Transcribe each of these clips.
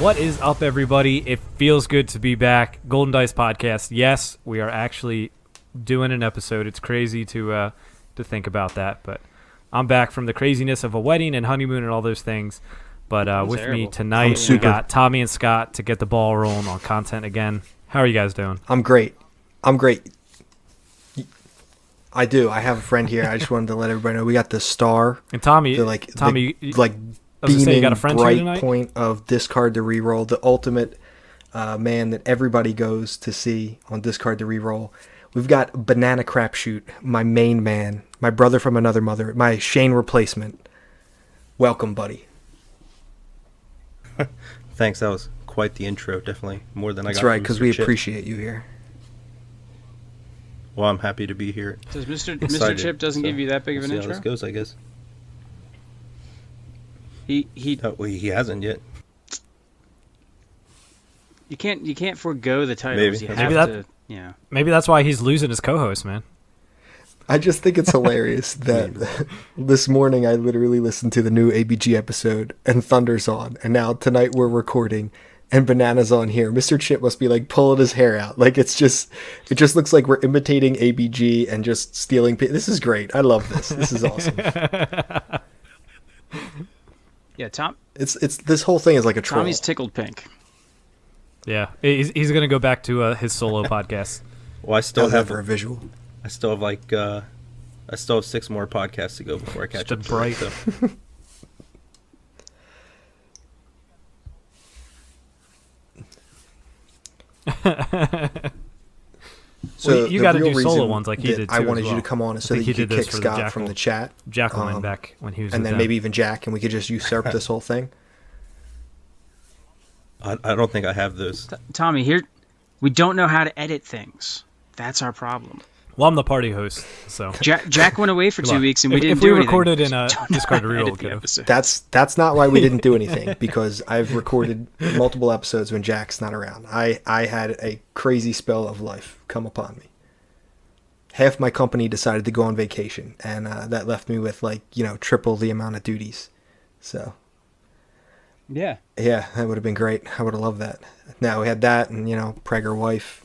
What is up, everybody? It feels good to be back. Golden Dice Podcast. Yes, we are actually doing an episode. It's crazy to think about that, but I'm back from the craziness of a wedding and honeymoon and all those things. But with me tonight, we got Tommy and Scott to get the ball rolling on content again. How are you guys doing? I'm great. I do. I have a friend here. I just wanted to let everybody know we got the star. And Tommy, beaming got a friend bright point of Discard to Reroll, the ultimate man that everybody goes to see on Discard to Reroll. We've got BananaCrapshoot, my main man, my brother from another mother, my Shane replacement. Welcome, buddy. Thanks. That was quite the intro. Definitely more than I got. That's right, because we appreciate you here. Well, I'm happy to be here. Does Mr. Chip doesn't give you that big of an intro? How this goes, I guess. He hasn't yet. You can't forego the titles. Maybe that's why he's losing his co-host, man. I just think it's hilarious that this morning I literally listened to the new ABG episode and Thunder's on, and now tonight we're recording and Banana's on here. Mr. Chip must be like pulling his hair out. Like it just looks like we're imitating ABG and just stealing. This is great. I love this. This is awesome. Yeah, Tom. It's this whole thing is like a troll. Tommy's tickled pink. Yeah, he's gonna go back to his solo podcast. Well, I still have a visual. I still have 6 more podcasts to go before I catch up. Bright. So you got to do solo ones like he did too. I wanted you to come on so that you could kick Scott from the chat. Jacqueline back when he was, and then maybe even Jack, and we could just usurp this whole thing. I don't think I have those. Tommy, here we don't know how to edit things. That's our problem. Well, I'm the party host, so Jack went away for 2 weeks, and we didn't do anything. If we recorded in a Discard to Reroll episode. That's not why we didn't do anything, because I've recorded multiple episodes when Jack's not around. I had a crazy spell of life come upon me. Half my company decided to go on vacation, and that left me with triple the amount of duties. So yeah, that would have been great. I would have loved that. Now we had that, and pregger wife.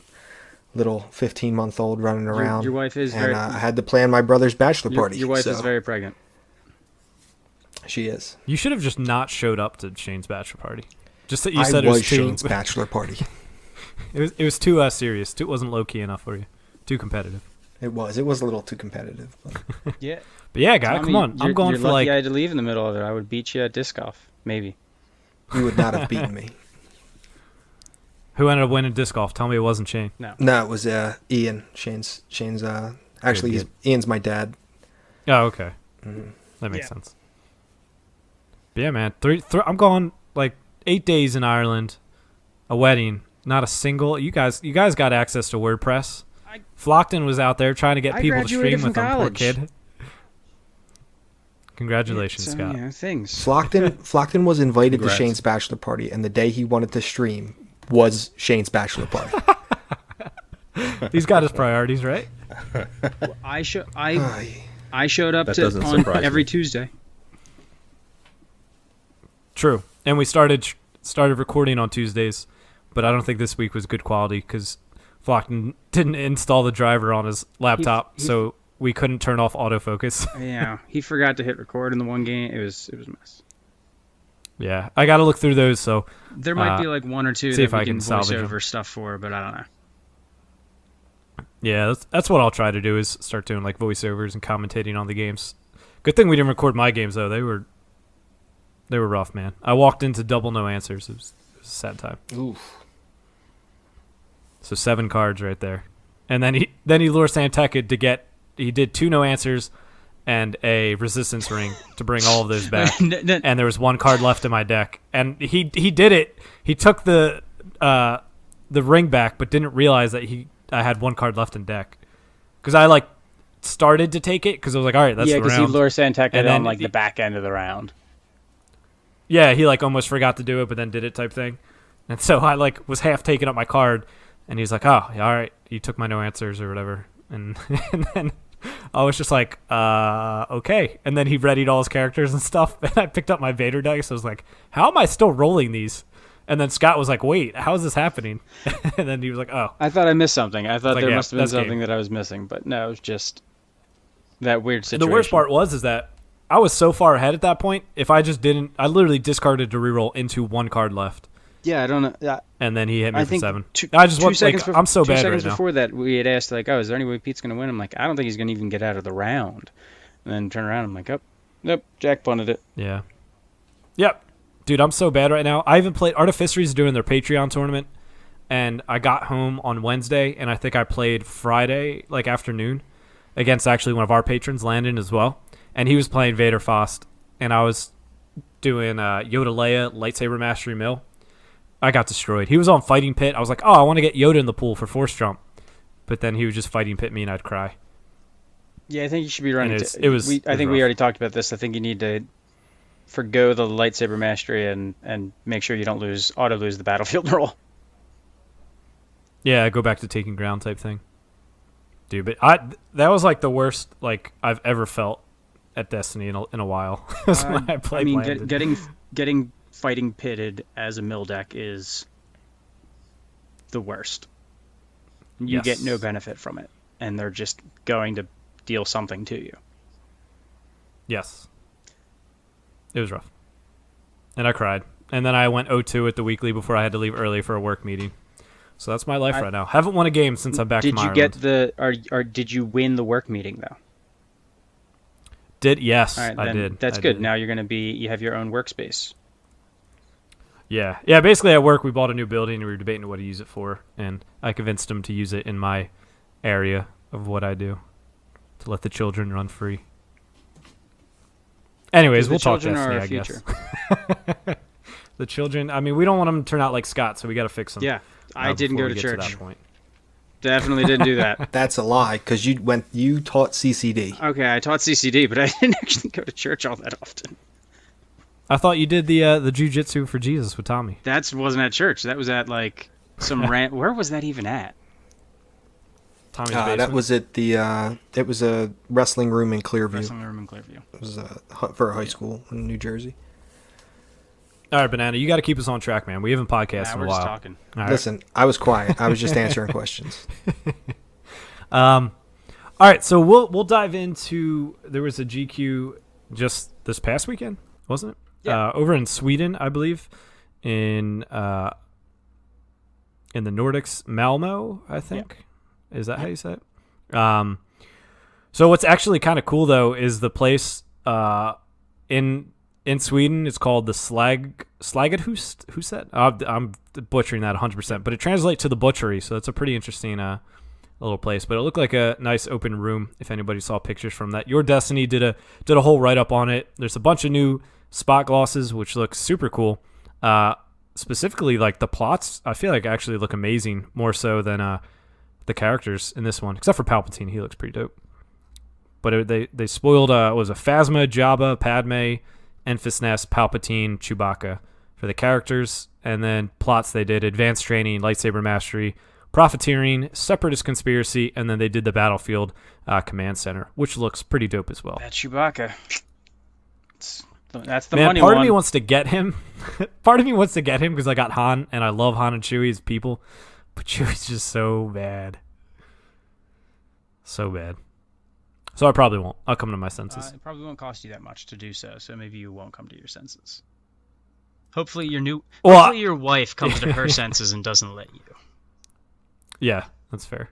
Little 15-month-old running around. Your wife is very... I had to plan my brother's bachelor party. Your wife is very pregnant. She is. You should have just not showed up to Shane's bachelor party. Just that you said it was Shane's bachelor party. It was too serious. It wasn't low-key enough for you. Too competitive. It was a little too competitive. But... Yeah. But yeah, guy, come on. I'm going you're for lucky I had to leave in the middle of it. I would beat you at disc golf, maybe. You would not have beaten me. Who ended up winning disc golf? Tell me it wasn't Shane. No, it was Ian. Shane's actually Ian's my dad. Oh, okay. Mm-hmm. That makes sense. But yeah, man. I'm going 8 days in Ireland, a wedding, not a single. You guys got access to WordPress. Flockton was out there trying to get people to stream with him. Poor kid. Congratulations, Scott. Things. Flockton was invited to Shane's bachelor party, and the day he wanted to stream was Shane's bachelor party. He's got his priorities, right? Well, I showed up on every Tuesday. True, and we started recording on Tuesdays, but I don't think this week was good quality because Flockton didn't install the driver on his laptop, so we couldn't turn off autofocus. Yeah, he forgot to hit record in the one game. It was a mess. Yeah, I got to look through those. So there might be one or two that we can voice over stuff for, but I don't know. Yeah, that's what I'll try to do is start doing voiceovers and commentating on the games. Good thing we didn't record my games though. They were rough, man. I walked into double no answers. It was a sad time. Oof. So 7 cards right there, and then he lured Santeka to get. He did 2 no answers and a resistance ring to bring all of those back. And there was 1 card left in my deck. And he did it. He took the ring back, but didn't realize that I had 1 card left in deck. Because I started to take it because I was like, all right, that's the round. Yeah, because he lured Santeka on the back end of the round. Yeah, he almost forgot to do it, but then did it type thing. And so I was half taking up my card, and he's like, oh, yeah, all right, you took my no answers or whatever. And then I was just like, okay. And then he readied all his characters and stuff, and I picked up my Vader dice. I was like, how am I still rolling these? And then Scott was like, "Wait, how is this happening?" And then he was like, "Oh, I thought I missed something. I thought there must have been something game. that I was missing, but no, it was just that weird situation." The worst part is that I was so far ahead at that point. If I just didn't, I literally discarded to reroll into one card left. Yeah, I don't know. And then he hit me for 7. I just want, like, I'm so bad right now. 2 seconds before that, we had asked, like, "Oh, is there any way Pete's going to win?" I'm like, "I don't think he's going to even get out of the round." And then turn around, I'm like, "Oh, nope, Jack punted it." Yeah. Yep. Dude, I'm so bad right now. I even played Artificery's doing their Patreon tournament, and I got home on Wednesday, and I think I played Friday, like, afternoon, against actually one of our patrons, Landon, as well. And he was playing Vader Faust, and I was doing Yoda Leia Lightsaber Mastery Mill. I got destroyed. He was on Fighting Pit. I was like, oh, I want to get Yoda in the pool for Force Jump. But then he was just Fighting Pit me, and I'd cry. Yeah, I think you should be running. I think we already talked about this. I think you need to forgo the Lightsaber Mastery and make sure you don't auto lose the battlefield roll. Yeah, go back to taking ground type thing. Dude, but that was like the worst like I've ever felt at Destiny in a while. When I played. I mean, getting Fighting Pitted as a mill deck is the worst. You get no benefit from it, and they're just going to deal something to you. Yes. It was rough. And I cried. And then I went 0-2 at the weekly before I had to leave early for a work meeting. So that's my life right now. Haven't won a game since I'm back from Ireland. Did you win the work meeting though? Yes, right, I did. That's good. Now you have your own workspace. Yeah. Basically, at work, we bought a new building and we were debating what to use it for, and I convinced him to use it in my area of what I do, to let the children run free. Anyways, we'll talk Destiny, I guess. The children. I mean, we don't want them to turn out like Scott, so we got to fix them. Yeah, I didn't go to church. To that point. Definitely didn't do that. That's a lie, because you taught CCD. Okay, I taught CCD, but I didn't actually go to church all that often. I thought you did the jujitsu for Jesus with Tommy. That wasn't at church. That was at like some rant. Where was that even at? Tommy's basement. That was at the. It was a wrestling room in Clearview. It was for a high school in New Jersey. All right, Banana, you got to keep us on track, man. We haven't podcasted in a while. We're just talking. Right. Listen, I was quiet. I was just answering questions. All right, so we'll dive into. There was a GQ just this past weekend, wasn't it? Yeah. Over in Sweden, I believe, in the Nordics, Malmo, I think. Yeah. Is that how you say it? So what's actually kind of cool though is the place in Sweden. It's called the Slagethuset. I'm butchering that 100%, but it translates to the butchery. So it's a pretty interesting little place. But it looked like a nice open room. If anybody saw pictures from that, Your Destiny did a whole write up on it. There's a bunch of new spot glosses, which look super cool. Specifically, like the plots, I feel like actually look amazing, more so than the characters in this one, except for Palpatine. He looks pretty dope. But they spoiled was a Phasma, Jabba, Padme, Enfys Nest, Palpatine, Chewbacca for the characters, and then plots they did advanced training, lightsaber mastery, profiteering, separatist conspiracy, and then they did the battlefield command center, which looks pretty dope as well. That Chewbacca. That's the Man, money part one. of me wants to get him. Part of me wants to get him because I got Han, and I love Han and Chewie as people, but Chewie's just so bad. So bad. So I probably won't. I'll come to my senses. It probably won't cost you that much to do so maybe you won't come to your senses. Hopefully your wife comes to her senses and doesn't let you. Yeah, that's fair.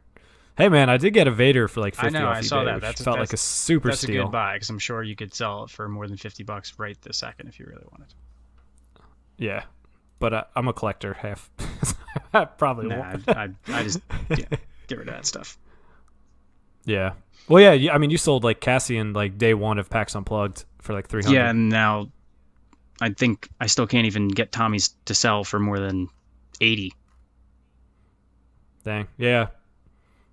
Hey man, I did get a Vader for like 50 I know, off I eBay, saw that. Which felt like a super that's steal. That's a good buy because I'm sure you could sell it for more than $50 right this second if you really wanted. Yeah, but I'm a collector. Half. I probably won't. I just get rid of that stuff. Yeah. Well, yeah. I mean, you sold like Cassian like day one of PAX Unplugged for like 300. Yeah, and now I think I still can't even get Tommy's to sell for more than 80. Dang. Yeah.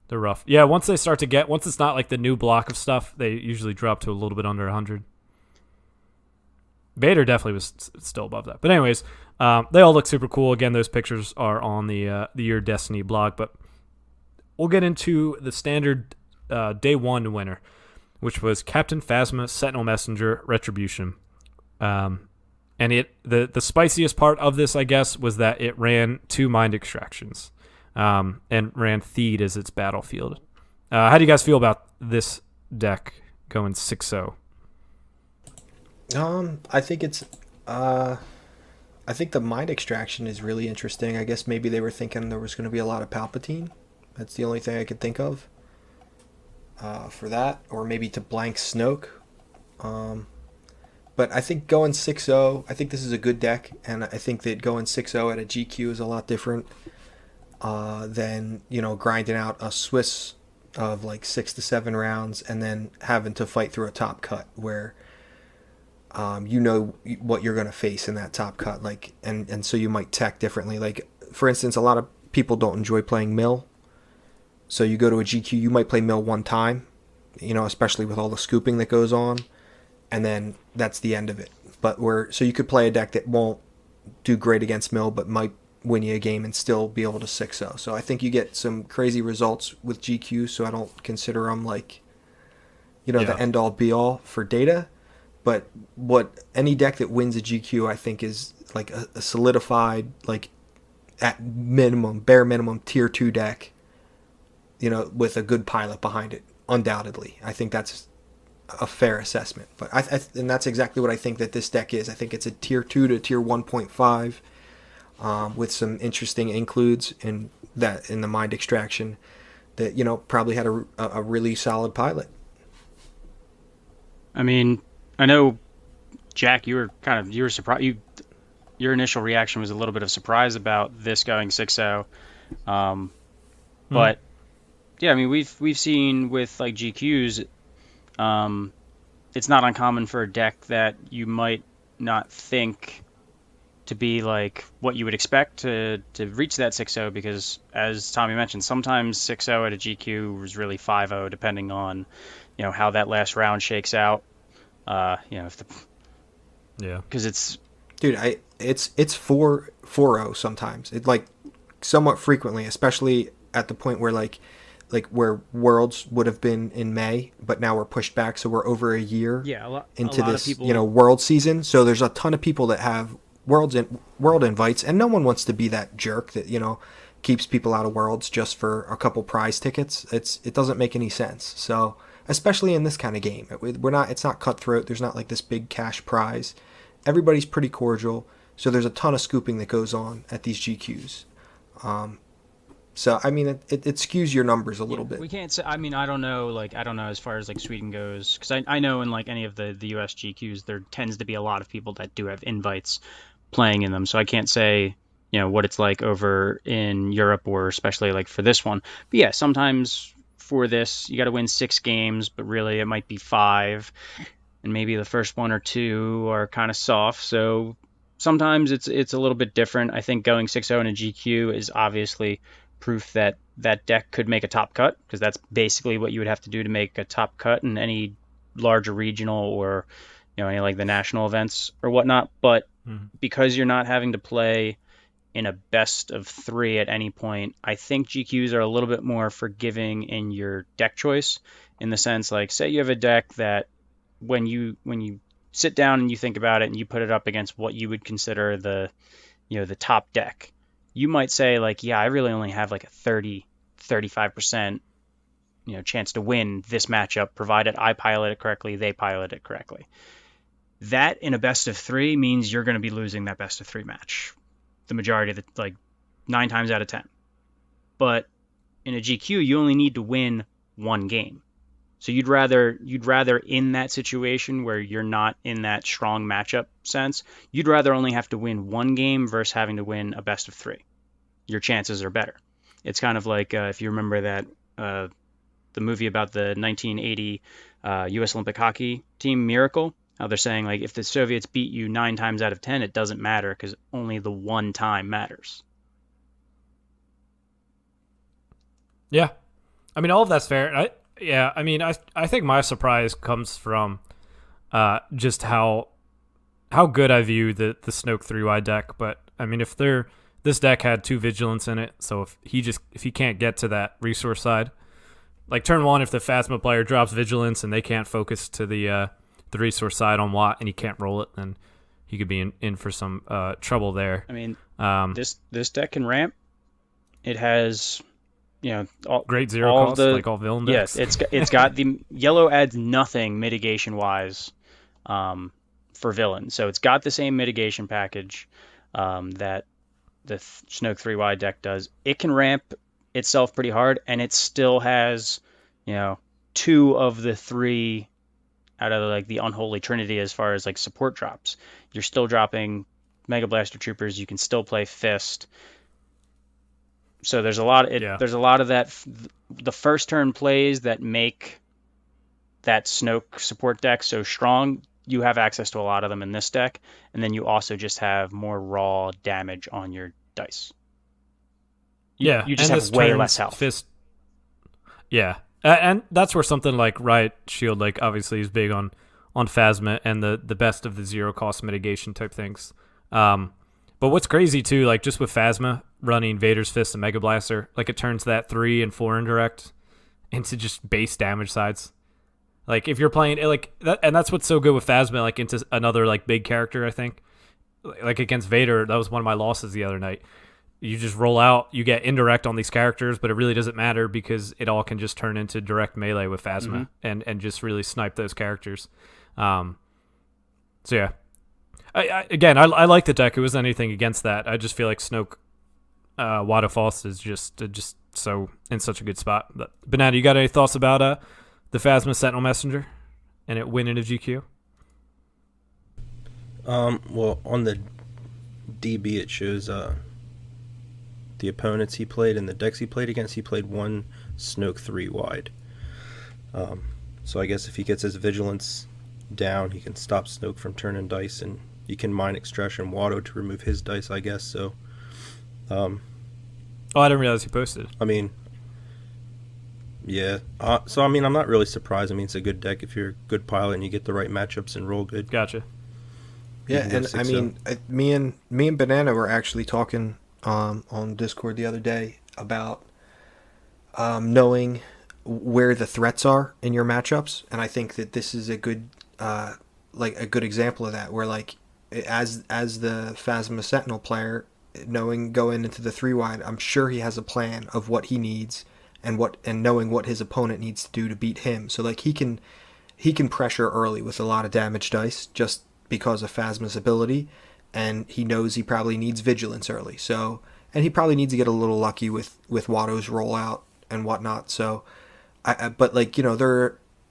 They're rough. Yeah, once it's not like the new block of stuff, they usually drop to a little bit under 100. Vader definitely was still above that. But anyways, they all look super cool. Again, those pictures are on the Your Destiny blog. But we'll get into the standard day one winner, which was Captain Phasma, Sentinel Messenger, Retribution. And the spiciest part of this, I guess, was that it ran 2 mind extractions, and ran Theed as its battlefield. How do you guys feel about this deck going 6-0? I think it's I think the mind extraction is really interesting. I guess maybe they were thinking there was going to be a lot of Palpatine. That's the only thing I could think of for that, or maybe to blank Snoke. But I think going 6-0, I think this is a good deck, and I think that going 6-0 at a GQ is a lot different than, grinding out a Swiss of like 6 to 7 rounds and then having to fight through a top cut where you know what you're going to face in that top cut, and so you might tech differently. Like, for instance, a lot of people don't enjoy playing mill, so you go to a GQ, you might play mill one time, especially with all the scooping that goes on, and then that's the end of it. So you could play a deck that won't do great against mill but might win you a game and still be able to 6-0. So I think you get some crazy results with GQ, so I don't consider them like the end all be all for data. But any deck that wins a GQ, I think, is like a solidified, like at minimum, bare minimum, tier 2 deck, with a good pilot behind it, undoubtedly. I think that's a fair assessment. But and that's exactly what I think that this deck is. I think it's a tier 2 to tier 1.5 with some interesting includes in the mind extraction that, probably had a really solid pilot. I mean, I know, Jack, you were surprised. Your initial reaction was a little bit of surprise about this going 6-0. But yeah, I mean, we've seen with like GQs, it's not uncommon for a deck that you might not think to be like what you would expect to reach that 6-0, because as Tommy mentioned, sometimes 6-0 at a GQ is really 5-0 depending on how that last round shakes out. Because it's, dude, it's 4-0 sometimes. It like somewhat frequently, especially at the point where like where Worlds would have been in May, but now we're pushed back, so we're over a year into this World season. So there's a ton of people that have world invites, and no one wants to be that jerk that keeps people out of Worlds just for a couple prize tickets. It doesn't make any sense. So especially in this kind of game, it's not cutthroat. There's not like this big cash prize. Everybody's pretty cordial, so there's a ton of scooping that goes on at these GQs. So I mean, it skews your numbers a little bit. We can't say. I mean, I don't know as far as like Sweden goes, because I know in like any of the US GQs there tends to be a lot of people that do have invites playing in them. So I can't say what it's like over in Europe, or especially like for this one. But yeah, sometimes for this you got to win 6 games, but really it might be 5, and maybe the first 1 or 2 are kind of soft. So sometimes it's a little bit different. I think going 6-0 in a GQ is obviously proof that that deck could make a top cut, because that's basically what you would have to do to make a top cut in any larger regional or any like the national events or whatnot. But because you're not having to play in a best of 3 at any point, I think GQs are a little bit more forgiving in your deck choice, in the sense, like, say you have a deck that when you sit down and you think about it and you put it up against what you would consider the top deck, you might say like, yeah, I really only have like a 35% chance to win this matchup, provided I pilot it correctly, they pilot it correctly. That in a best of 3 means you're going to be losing that best of 3 match the majority of the, like 9 times out of 10. But in a GQ, you only need to win 1 game. So you'd rather in that situation where you're not in that strong matchup sense, you'd rather only have to win 1 game versus having to win a best of 3. Your chances are better. It's kind of like if you remember that the movie about the 1980 U.S. Olympic hockey team, Miracle, how they're saying like if the Soviets beat you 9 times out of 10, it doesn't matter because only the 1 time matters. Yeah, I mean all of that's fair. I think my surprise comes from just how good I view the Snoke 3Y deck. But I mean, this deck had 2 vigilance in it, so if he can't get to that resource side, like turn 1, if the Phasma player drops vigilance and they can't focus to the resource side on Watt and he can't roll it, then you could be in for some trouble there. I mean, this deck can ramp. It has, great zero cost, like all villain decks. Yes, it's got the yellow adds nothing mitigation wise for villain. So it's got the same mitigation package that the Snoke 3Y deck does. It can ramp itself pretty hard, and it still has, 2 of the 3 out of like the unholy trinity as far as like support drops. You're still dropping Mega Blaster Troopers. You can still play Fist. So there's a lot. There's a lot of that. The first turn plays that make that Snoke support deck so strong. You have access to a lot of them in this deck, and then you also just have more raw damage on your dice. You just have way less health. Fist. Yeah, and that's where something like Riot Shield, like obviously, is big on Phasma and the best of the zero cost mitigation type things. But what's crazy too, like just with Phasma running Vader's Fist and Mega Blaster, like it turns that 3 and 4 indirect into just base damage sides. Like if you're playing like that, and that's what's so good with Phasma, like into another like big character. I think like against Vader, that was one of my losses the other night. You just roll out, you get indirect on these characters, but it really doesn't matter because it all can just turn into direct melee with Phasma and just really snipe those characters. So yeah, I like the deck. It wasn't anything against that. I just feel like Snoke, Wada False is just so in such a good spot. But Banana, you got any thoughts about the Phasma Sentinel Messenger and it winning a GQ? Well, on the DB it shows the opponents he played and the decks he played against. He played 1 Snoke 3 wide. So I guess if he gets his vigilance down, he can stop Snoke from turning dice, and you can mine Extraction Watto to remove his dice, I guess. So, I didn't realize he posted. I mean, yeah. So I mean, I'm not really surprised. I mean, it's a good deck if you're a good pilot and you get the right matchups and roll good. Gotcha. Yeah, and I mean, me and Banana were actually talking on Discord the other day about knowing where the threats are in your matchups, and I think that this is a good a good example of that, where like as the Phasma Sentinel player, knowing going into the 3 wide, I'm sure he has a plan of what he needs and knowing what his opponent needs to do to beat him. So like he can pressure early with a lot of damage dice just because of Phasma's ability, and he knows he probably needs vigilance early. So, and he probably needs to get a little lucky with Watto's rollout and whatnot. So, but like,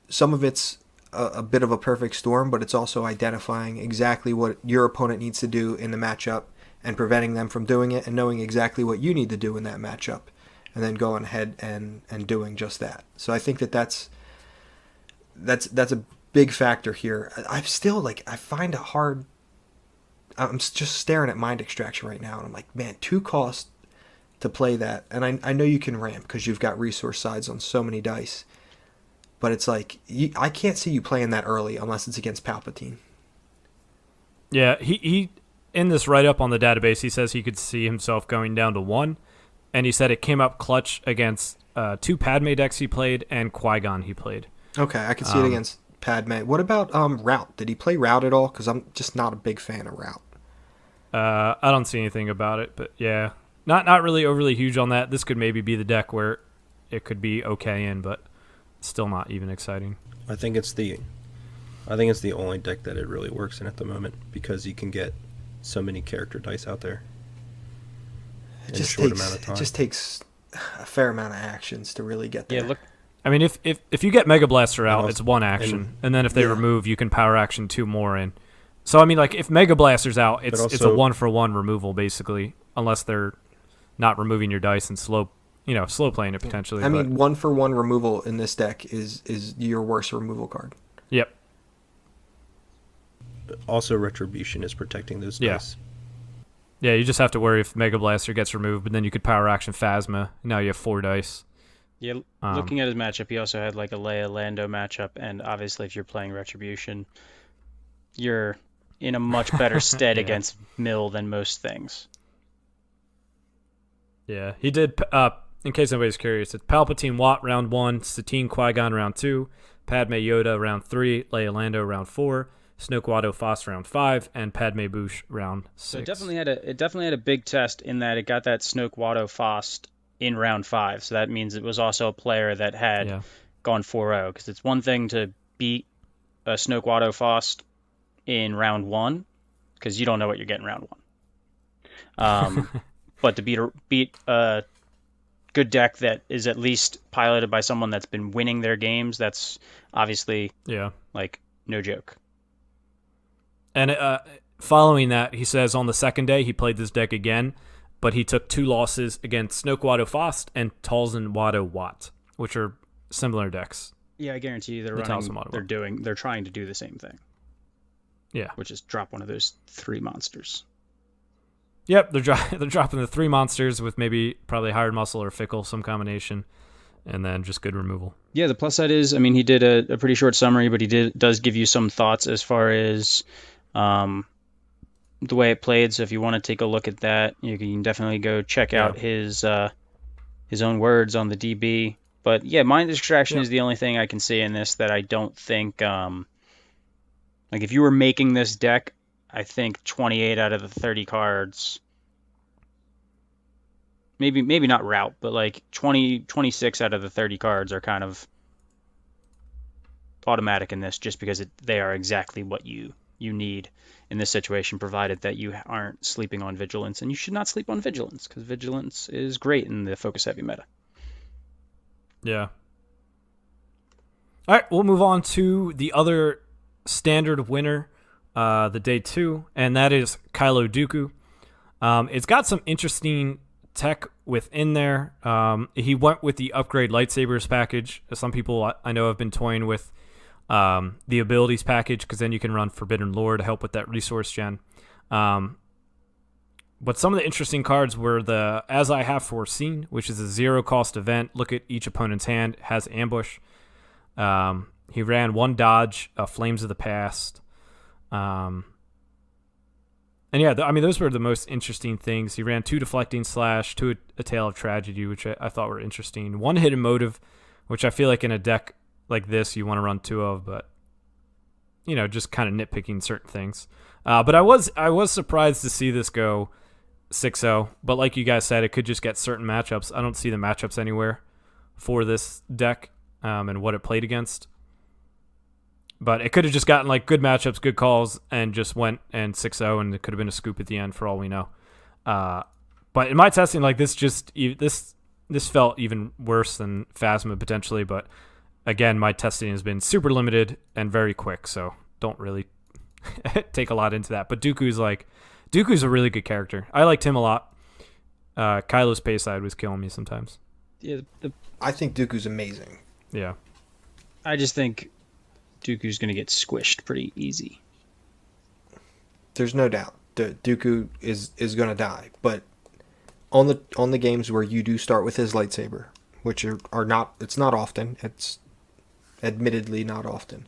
some of it's a bit of a perfect storm, but it's also identifying exactly what your opponent needs to do in the matchup and preventing them from doing it, and knowing exactly what you need to do in that matchup, and then going ahead and doing just that. So I think that's a big factor here. I'm still I find it hard. I'm just staring at Mind Extraction right now, and I'm like, man, 2 costs to play that. And I know you can ramp because you've got resource sides on so many dice. But it's like, I can't see you playing that early unless it's against Palpatine. Yeah, he in this write-up on the database, he says he could see himself going down to 1. And he said it came up clutch against 2 Padme decks he played and Qui-Gon he played. Okay, I can see it against Padme. What about Route? Did he play Route at all? Because I'm just not a big fan of Route. I don't see anything about it, but yeah. Not really overly huge on that. This could maybe be the deck where it could be okay in, but still not even exciting. I think it's the only deck that it really works in at the moment, because you can get so many character dice out there in a short amount of time. It just takes a fair amount of actions to really get there. Yeah, look. I mean, if you get Mega Blaster out, it's 1 action, and then if they remove, you can power action 2 more in. So I mean, like if Mega Blaster's out, it's a 1-for-1 removal basically, unless they're not removing your dice and slow playing it potentially. I mean, 1-for-1 removal in this deck is your worst removal card. Yep. Also, Retribution is protecting those dice. Yeah, you just have to worry if Mega Blaster gets removed, but then you could power action Phasma. Now you have 4 dice. Yeah, looking at his matchup, he also had like a Leia Lando matchup, and obviously if you're playing Retribution, you're in a much better stead against Mill than most things. Yeah, he did, in case anybody's curious, it's Palpatine Watt round 1, Satine Qui-Gon round 2, Padme Yoda round 3, Leia Lando round 4, Snoke Watto Foss round 5, and Padme Bush round 6. So it definitely had a big test in that it got that Snoke Watto Foss in round 5. So that means it was also a player that had gone 4-0, because it's one thing to beat a Snoke Watto Foss in round 1, because you don't know what you're getting round 1. But to beat a good deck that is at least piloted by someone that's been winning their games, that's obviously like no joke. And following that, he says on the second day he played this deck again, but he took 2 losses against Snoke Watto Foss and Talzin Watto Watt, which are similar decks. Yeah, I guarantee you they're trying to do the same thing. Yeah, which is drop one of those 3 monsters. Yep, they're dropping the 3 monsters with maybe probably Hired Muscle or Fickle, some combination, and then just good removal. Yeah, the plus side is, I mean, he did a pretty short summary, but he does give you some thoughts as far as the way it played. So if you want to take a look at that, you can definitely go check out his own words on the DB. But yeah, Mind Extraction is the only thing I can see in this that I don't think, like if you were making this deck, I think 28 out of the 30 cards, maybe not route, but like 26 out of the 30 cards are kind of automatic in this, just because they are exactly what you need in this situation, provided that you aren't sleeping on Vigilance. And you should not sleep on Vigilance, because Vigilance is great in the focus heavy meta. Yeah. All right, we'll move on to the other standard winner, the day 2, and that is Kylo Dooku. It's got some interesting tech within there. He went with the upgrade lightsabers package. Some people I know have been toying with the abilities package, because then you can run Forbidden Lore to help with that resource gen. But some of the interesting cards were the As I Have Foreseen, which is a 0-cost event. Look at each opponent's hand, has ambush. He ran 1 dodge, Flames of the Past. And yeah, I mean, those were the most interesting things. He ran 2 Deflecting Slash, 2 A Tale of Tragedy, which I thought were interesting. 1 Hidden Motive, which I feel like in a deck like this you want to run 2 of, but you know, just kind of nitpicking certain things. But I was surprised to see this go 6-0, but like you guys said, it could just get certain matchups. I don't see the matchups anywhere for this deck and what it played against. But it could have just gotten like good matchups, good calls, and just went and 6-0, and it could have been a scoop at the end for all we know. But in my testing, like this felt even worse than Phasma potentially. But again, my testing has been super limited and very quick, so don't really take a lot into that. But Dooku's a really good character. I liked him a lot. Kylo's Payside was killing me sometimes. Yeah, I think Dooku's amazing. Yeah. I just think Dooku's going to get squished pretty easy. There's no doubt Dooku is going to die, but on the games where you do start with his lightsaber, which are not, it's not often, it's admittedly not often,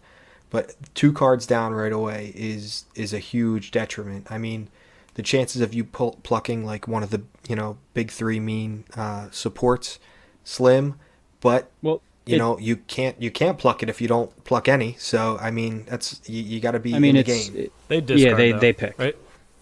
but 2 cards down right away is a huge detriment. I mean, the chances of you plucking like one of the big 3 mean supports, slim, but you can't pluck it if you don't pluck any. So I mean, that's you got to be in the game. They discard, they pick, right?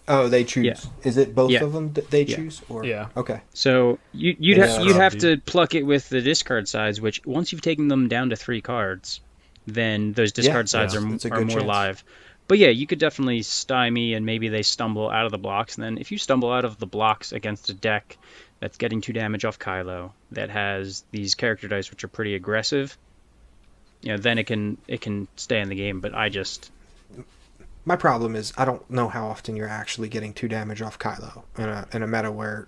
Oh, they choose. Yeah. Is it both of them that they choose? Or okay. So you'd have to pluck it with the discard sides, which once you've taken them down to 3 cards, then those discard sides are more chance. live. But yeah, you could definitely stymie, and maybe they stumble out of the blocks. And then if you stumble out of the blocks against a deck that's getting 2 damage off Kylo, that has these character dice which are pretty aggressive, then it can stay in the game. But my problem is I don't know how often you're actually getting 2 damage off Kylo in a meta where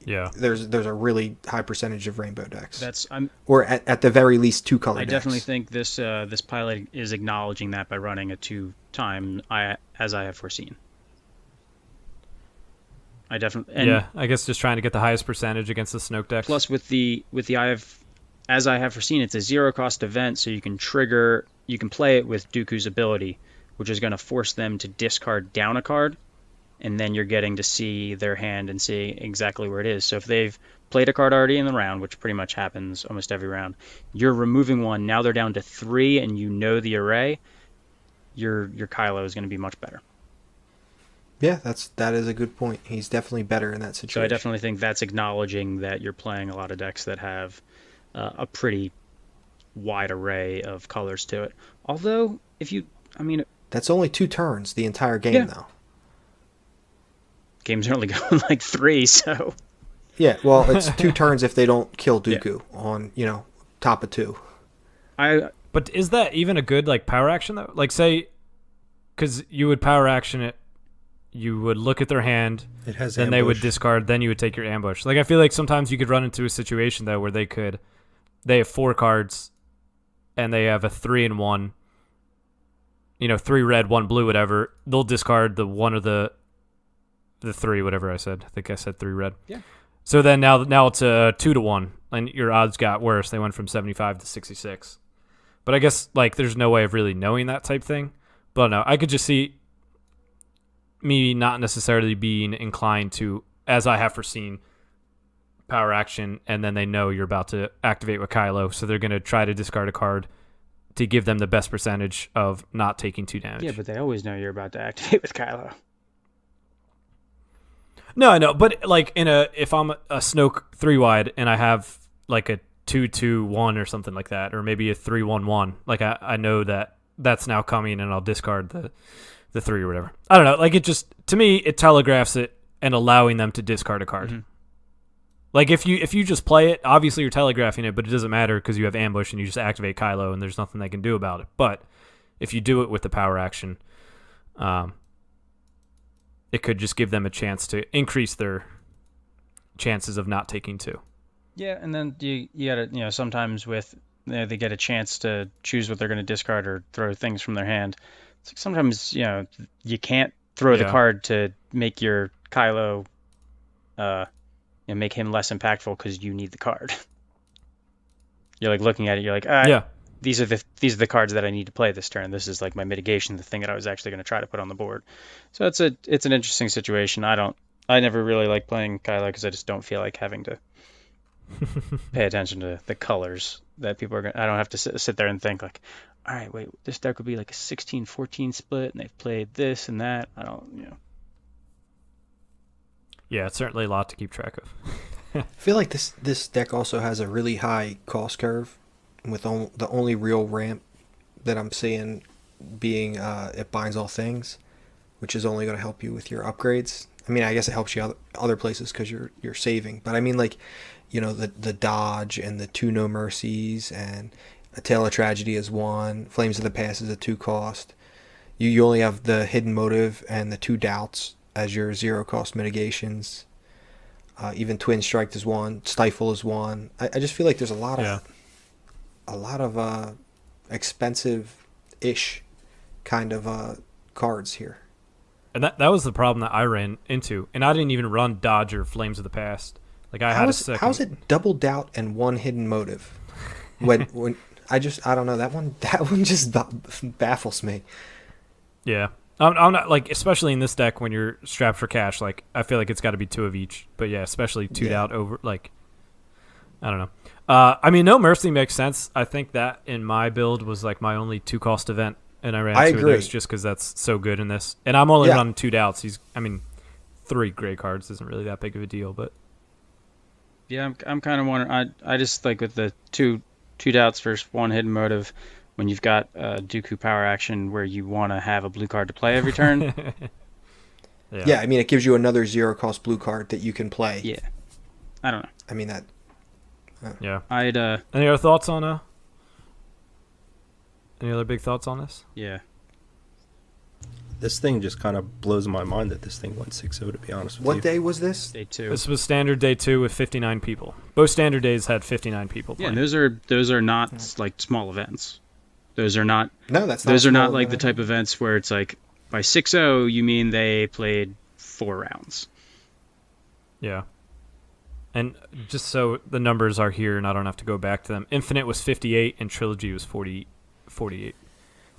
there's a really high percentage of rainbow decks. Or at the very least 2 color decks. I definitely think this pilot is acknowledging that by running a 2-time As I Have Foreseen. I guess just trying to get the highest percentage against the Snoke decks. Plus with the As I Have Foreseen, it's a 0-cost event, so you can play it with Dooku's ability, which is going to force them to discard down a card, and then you're getting to see their hand and see exactly where it is. So if they've played a card already in the round, which pretty much happens almost every round, you're removing one. Now they're down to 3, and you know the array. your Kylo is going to be much better. Yeah, that is a good point. He's definitely better in that situation. So I definitely think that's acknowledging that you're playing a lot of decks that have a pretty wide array of colors to it. Although, that's only 2 turns the entire game, though. Games are only going like 3, so. Yeah, well, it's 2 turns if they don't kill Dooku on, top of 2. But is that even a good like power action though? Like say, because you would power action it, you would look at their hand, it has then ambush. They would discard, then you would take your ambush. Like I feel like sometimes you could run into a situation though where they have 4 cards, and they have a 3 and 1. 3 red, 1 blue, whatever. They'll discard the 1 or the 3, whatever I said. I think I said 3 red. Yeah. So then now it's a 2 to 1, and your odds got worse. They went from 75 to 66. But I guess like there's no way of really knowing that type thing. But no, I could just see me not necessarily being inclined to, as I have foreseen, power action, and then they know you're about to activate with Kylo, so they're going to try to discard a card to give them the best percentage of not taking 2 damage. Yeah, but they always know you're about to activate with Kylo. No, I know, but like if I'm a Snoke 3-wide and I have like a 2-2-1 or something like that, or maybe a 3-1-1, like I know that's now coming, and I'll discard the 3 or whatever. I don't know, like it just, to me, it telegraphs it and allowing them to discard a card. Mm-hmm. Like if you just play it, obviously you're telegraphing it, but it doesn't matter because you have ambush and you just activate Kylo and there's nothing they can do about it. But if you do it with the power action, it could just give them a chance to increase their chances of not taking 2. Yeah, and then you gotta, sometimes with they get a chance to choose what they're going to discard or throw things from their hand. It's like sometimes you can't throw the card to make your Kylo, make him less impactful because you need the card. You're like looking at it, you're like, these are the cards that I need to play this turn. This is like my mitigation, the thing that I was actually going to try to put on the board. So it's an interesting situation. I never really like playing Kylo because I just don't feel like having to pay attention to the colors that people are going to. I don't have to sit there and think like, all right, wait, this deck would be like a 16-14 split and they've played this and that. I don't. Yeah, it's certainly a lot to keep track of. I feel like this deck also has a really high cost curve, with the only real ramp that I'm seeing being it binds all things, which is only going to help you with your upgrades. I mean, I guess it helps you other places because you're saving. But I mean, like, the dodge and the 2 no mercies and a Tale of Tragedy is 1. Flames of the Past is a 2 cost. You only have the Hidden Motive and the 2 doubts as your 0 cost mitigations. Even Twin Strike is 1. Stifle is 1. I just feel like there's a lot of expensive-ish kind of cards here. And that was the problem that I ran into. And I didn't even run Dodge or Flames of the Past. Like I had a second. How's it double doubt and 1 hidden motive? When I don't know, that one just baffles me. Yeah. I'm not, like, especially in this deck when you're strapped for cash, like I feel like it's got to be 2 of each. But yeah, especially 2'd out over, like, I don't know. I mean, No Mercy makes sense. I think that in my build was like my only 2 cost event, and I ran 2 of those just because that's so good in this. And I'm only running 2 doubts. 3 gray cards isn't really that big of a deal, but yeah, I'm kind of wondering. I just like with the two doubts versus 1 hidden motive. When you've got Dooku power action where you want to have a blue card to play every turn. Yeah, I mean, it gives you another 0 cost blue card that you can play. Yeah, I don't know. I mean that. Yeah. I'd. Any other thoughts on Any other big thoughts on this? Yeah. This thing just kind of blows my mind that this thing went 6-0, to be honest with you. What day was this? Day 2. This was standard day 2 with 59 people. Both standard days had 59 people playing. Yeah, and those are not like small events. Those are not. No, that's not. Those are not like the type of events where it's like by 6-0 you mean they played 4 rounds. Yeah. And just so the numbers are here and I don't have to go back to them, Infinite was 58 and Trilogy was 48.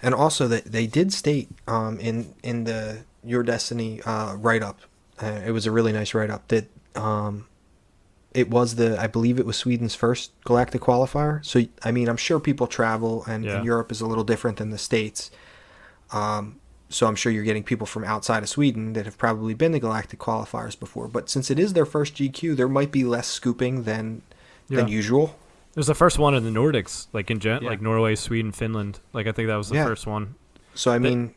And also, they did state in the Your Destiny write-up, it was a really nice write-up, that it was I believe it was Sweden's first Galactic qualifier. So, I mean, I'm sure people travel, and Europe is a little different than the States. So I'm sure you're getting people from outside of Sweden that have probably been to Galactic qualifiers before. But since it is their first GQ, there might be less scooping than usual. It was the first one in the Nordics, like like Norway, Sweden, Finland. Like I think that was the first one. So I mean,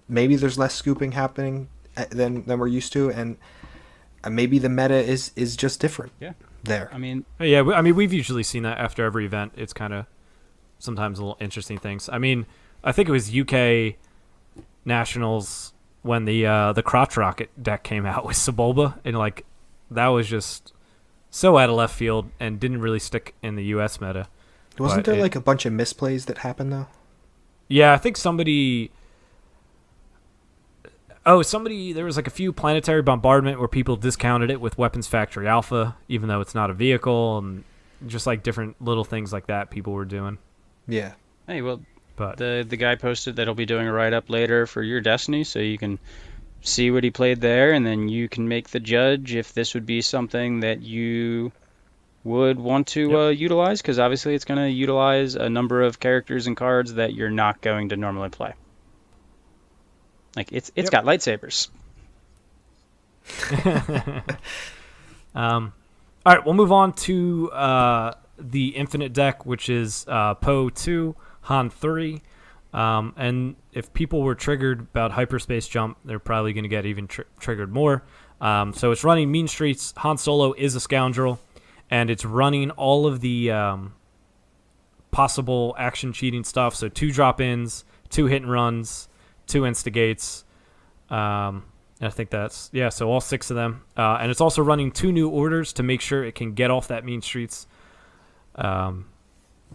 maybe there's less scooping happening than we're used to, and maybe the meta is just different. Yeah. There. I mean, we've usually seen that after every event. It's kind of sometimes a little interesting things. I mean, I think it was UK Nationals when the crotch rocket deck came out with Sebulba, and like that was just so out of left field and didn't really stick in the US meta. Wasn't there like a bunch of misplays that happened though? Yeah, I think somebody there was like a few planetary bombardment where people discounted it with Weapons Factory Alpha, even though it's not a vehicle, and just like different little things like that people were doing. Yeah. Hey, well, but the guy posted that he'll be doing a write-up later for your Destiny, so you can see what he played there, and then you can make the judge if this would be something that you would want to utilize, because obviously it's going to utilize a number of characters and cards that you're not going to normally play. Like it's got lightsabers. All right, we'll move on to the Infinite deck, which is Poe 2, Han 3. And if people were triggered about Hyperspace Jump, they're probably going to get even triggered more. So it's running Mean Streets. Han Solo is a scoundrel, and it's running all of the possible action cheating stuff. So 2 drop-ins, 2 hit and runs, 2 instigates. And I think that's, so all 6 of them. And it's also running 2 new orders to make sure it can get off that Mean Streets. And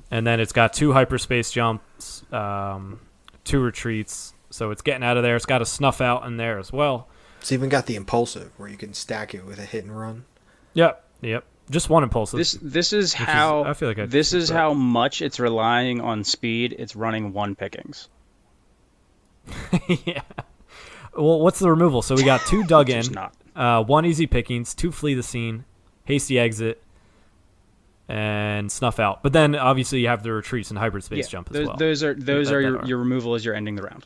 then it's got 2 hyperspace jumps, 2 retreats. So it's getting out of there. It's got a snuff out in there as well. It's even got the impulsive where you can stack it with a hit and run. Yep. Just 1 impulsive. This is how I feel like this is how much it's relying on speed. It's running 1 pickings. Yeah. Well, what's the removal? So we got 2 dug in, not. 1 easy pickings, 2 flee the scene, hasty exit, and snuff out. But then obviously you have the retreats and hyperspace jump as well. Those are your removal as you're ending the round.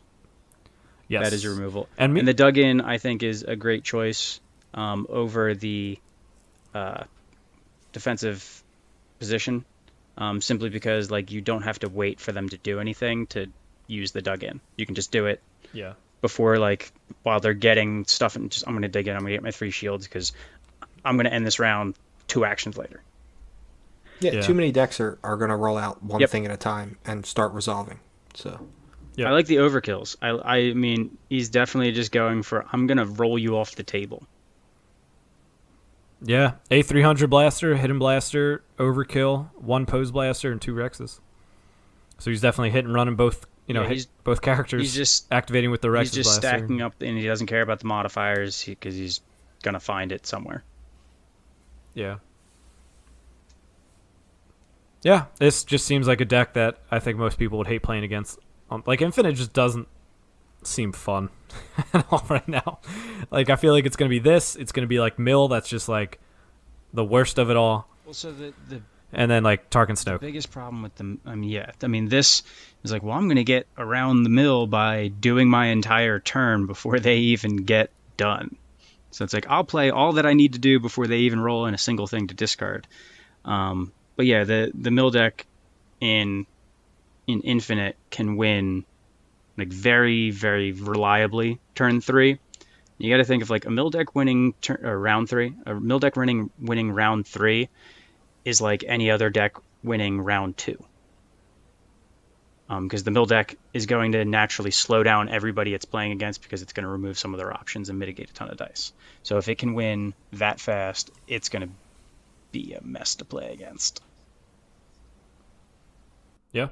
Yes. That is your removal. And the dug in, I think, is a great choice over the defensive position, simply because like you don't have to wait for them to do anything to use the dug in. You can just do it. Yeah. Before, like, while they're getting stuff, and just I'm going to dig in, I'm going to get my 3 shields because I'm going to end this round 2 actions later. Yeah, too many decks are going to roll out one thing at a time and start resolving. So, I like the overkills. I mean, he's definitely just going for, I'm going to roll you off the table. Yeah, A300 blaster, hidden blaster, overkill, 1 pose blaster, and 2 Rexes. So he's definitely hit and running both. Both characters. He's just activating with the Rexes. He's just blaster. Stacking up, and he doesn't care about the modifiers because he's gonna find it somewhere. Yeah. Yeah, this just seems like a deck that I think most people would hate playing against. Like Infinite just doesn't seem fun at all right now. Like I feel like it's gonna be this. It's gonna be like Mill. That's just like the worst of it all. Well, so the and then like Tarkin Snoke. The biggest problem with them, this is like, well, I'm going to get around the mill by doing my entire turn before they even get done. So it's like, I'll play all that I need to do before they even roll in a single thing to discard. But yeah, the mill deck in Infinite can win like very, very reliably turn 3. You got to think of like a mill deck winning round 3, a mill deck winning round 3 is like any other deck winning round 2. Because the mill deck is going to naturally slow down everybody it's playing against because it's going to remove some of their options and mitigate a ton of dice. So if it can win that fast, it's going to be a mess to play against. Yeah.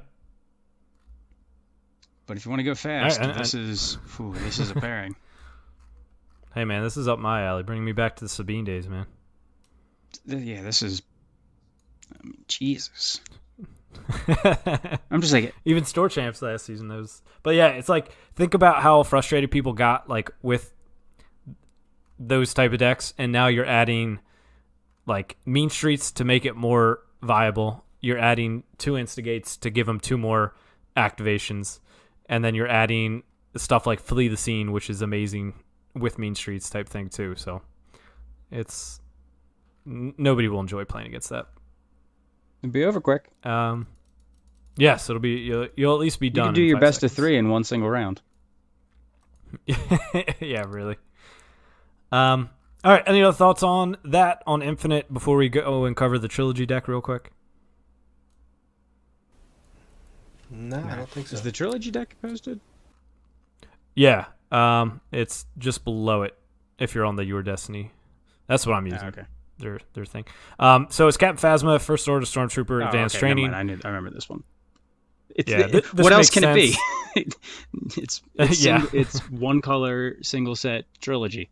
But if you want to go fast, this is a pairing. Hey man, this is up my alley. Bring me back to the Sabine days, man. Yeah, this is... Jesus. I'm just like, even store champs last season those. But yeah, it's like, think about how frustrated people got like with those type of decks, and now you're adding like Mean Streets to make it more viable. You're adding 2 instigates to give them 2 more activations, and then you're adding stuff like Flee the Scene, which is amazing with Mean Streets type thing too. So it's nobody will enjoy playing against that. It'll be over quick. Yes, it'll be you'll at least be done. You can do your best seconds. of 3 in one single round. Yeah, really. All right. Any other thoughts on that on Infinite before we go and cover the trilogy deck real quick? No, I don't think so. Is the trilogy deck posted? Yeah. It's just below it if you're on the Your Destiny. That's what I'm using. Okay. Their thing. So it's Captain Phasma, First Order Stormtrooper, Advanced Training. I remember this one. This what else makes can sense. it be? it's Yeah. It's one color single set trilogy.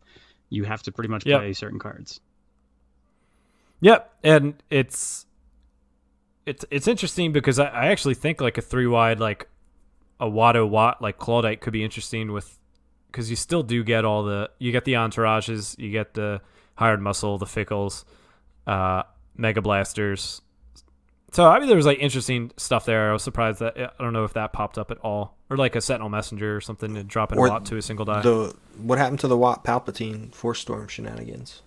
You have to pretty much play certain cards. Yep, and it's interesting because I actually think like a 3-wide like a Watto Watt like Claudite could be interesting with because you still do get you get the entourages, you get the Hired Muscle, the Fickles, Mega Blasters. So I mean there was like interesting stuff there. I was surprised that I don't know if that popped up at all. Or like a Sentinel Messenger or something and dropping a Watt to a single die. What happened to the Watt Palpatine Force Storm shenanigans?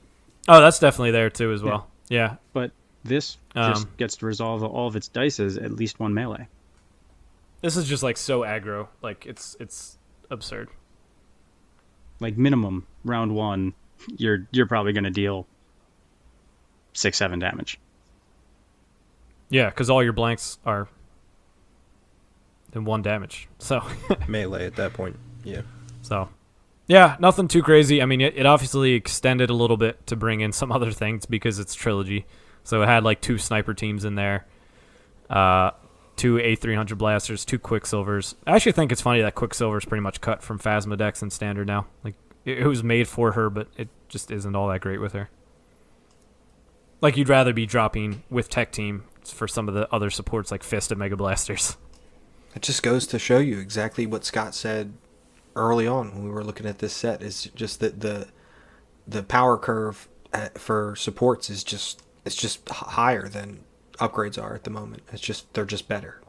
Oh, that's definitely there too as well. Yeah. But this just gets to resolve all of its dices at least one melee. This is just like so aggro. Like it's absurd. Like minimum round 1, you're probably going to deal 6-7 damage. Yeah, because all your blanks are in 1 damage. So melee at that point. Yeah. So, yeah, nothing too crazy. I mean, it obviously extended a little bit to bring in some other things because it's trilogy. So it had like 2 sniper teams in there, 2 A300 blasters, 2 Quicksilvers. I actually think it's funny that Quicksilver is pretty much cut from Phasma decks in Standard now. Like it was made for her, but it just isn't all that great with her. Like you'd rather be dropping with Tech Team for some of the other supports like Fist and Mega Blasters. It just goes to show you exactly what Scott said early on when we were looking at this set is just that the power curve for supports is just higher than upgrades are at the moment. They're just better.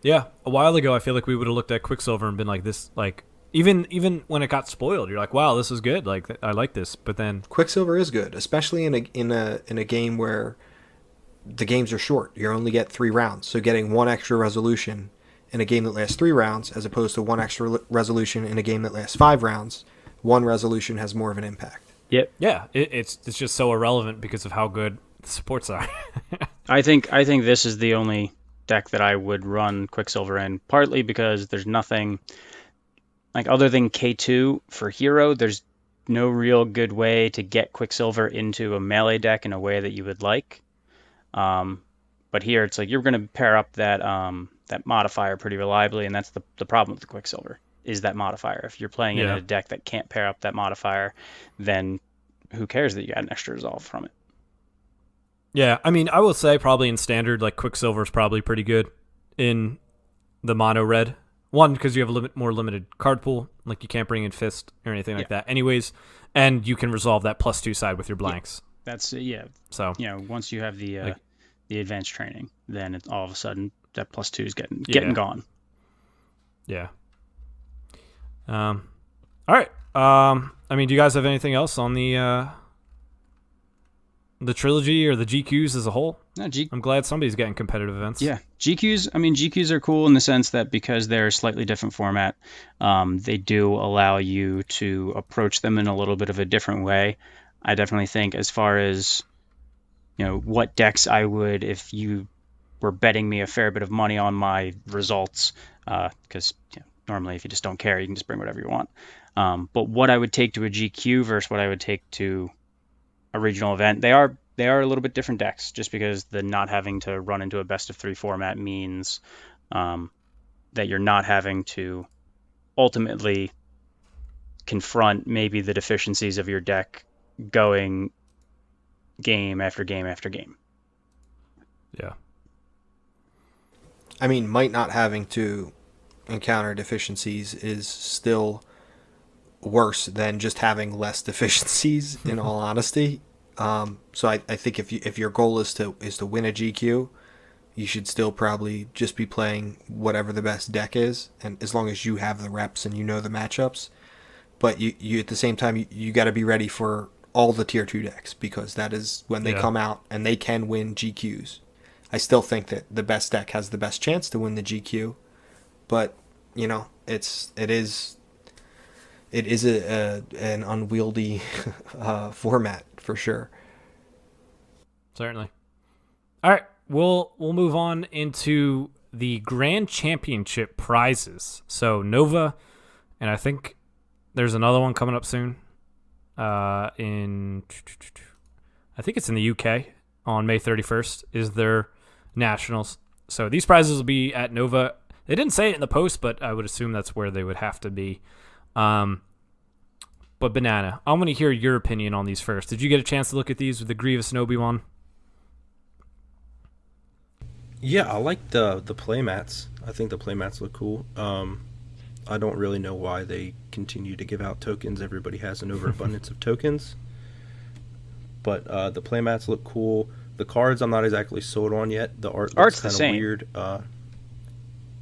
Yeah, a while ago I feel like we would have looked at Quicksilver and been like this like even when it got spoiled, you're like, wow, this is good. Like I like this, but then Quicksilver is good, especially in a game where the games are short. You only get 3 rounds, so getting 1 extra resolution in a game that lasts 3 rounds, as opposed to 1 extra resolution in a game that lasts 5 rounds, 1 resolution has more of an impact. Yep. Yeah, it's just so irrelevant because of how good the supports are. I think this is the only deck that I would run Quicksilver in, partly because there's nothing like other than K2 for Hero. There's no real good way to get Quicksilver into a melee deck in a way that you would like. But here it's like you're going to pair up that modifier pretty reliably, and that's the problem with the Quicksilver is that modifier. If you're playing in a deck that can't pair up that modifier, then who cares that you got an extra resolve from it? Yeah, I mean, I will say probably in Standard, like Quicksilver is probably pretty good in the mono red. One, because you have a more limited card pool, like you can't bring in Fist or anything like that anyways, and you can resolve that +2 side with your blanks. That's So once you have the advanced training, then it, all of a sudden that +2 is getting gone. Yeah. All right. I mean, do you guys have anything else on the trilogy or the GQs as a whole? No, I'm glad somebody's getting competitive events. Yeah, GQs. I mean, GQs are cool in the sense that because they're a slightly different format, they do allow you to approach them in a little bit of a different way. I definitely think as far as what decks I would, if you were betting me a fair bit of money on my results, because normally if you just don't care, you can just bring whatever you want. But what I would take to a GQ versus what I would take to a regional event, they are a little bit different decks, just because the not having to run into a best of 3 format means that you're not having to ultimately confront maybe the deficiencies of your deck going game after game after game. Yeah. I mean, might not having to encounter deficiencies is still worse than just having less deficiencies, in all honesty. So I think if your goal is to win a GQ, you should still probably just be playing whatever the best deck is, and as long as you have the reps and you know the matchups. But you at the same time, you got to be ready for all the tier 2 decks, because that is when they come out and they can win GQs. I still think that the best deck has the best chance to win the GQ, but you know, it is an unwieldy format for sure. Certainly. All right, we'll move on into the Grand Championship prizes. So Nova, and I think there's another one coming up soon. I think it's in the UK on May 31st is their nationals. So these prizes will be at Nova. They didn't say it in the post, but I would assume that's where they would have to be. But Banana, I'm going to hear your opinion on these first. Did you get a chance to look at these with the Grievous and Obi-Wan? Yeah, I like the playmats. I think the playmats look cool. I don't really know why they continue to give out tokens. Everybody has an overabundance of tokens. But the playmats look cool. The cards I'm not exactly sold on yet. The art looks kind of weird.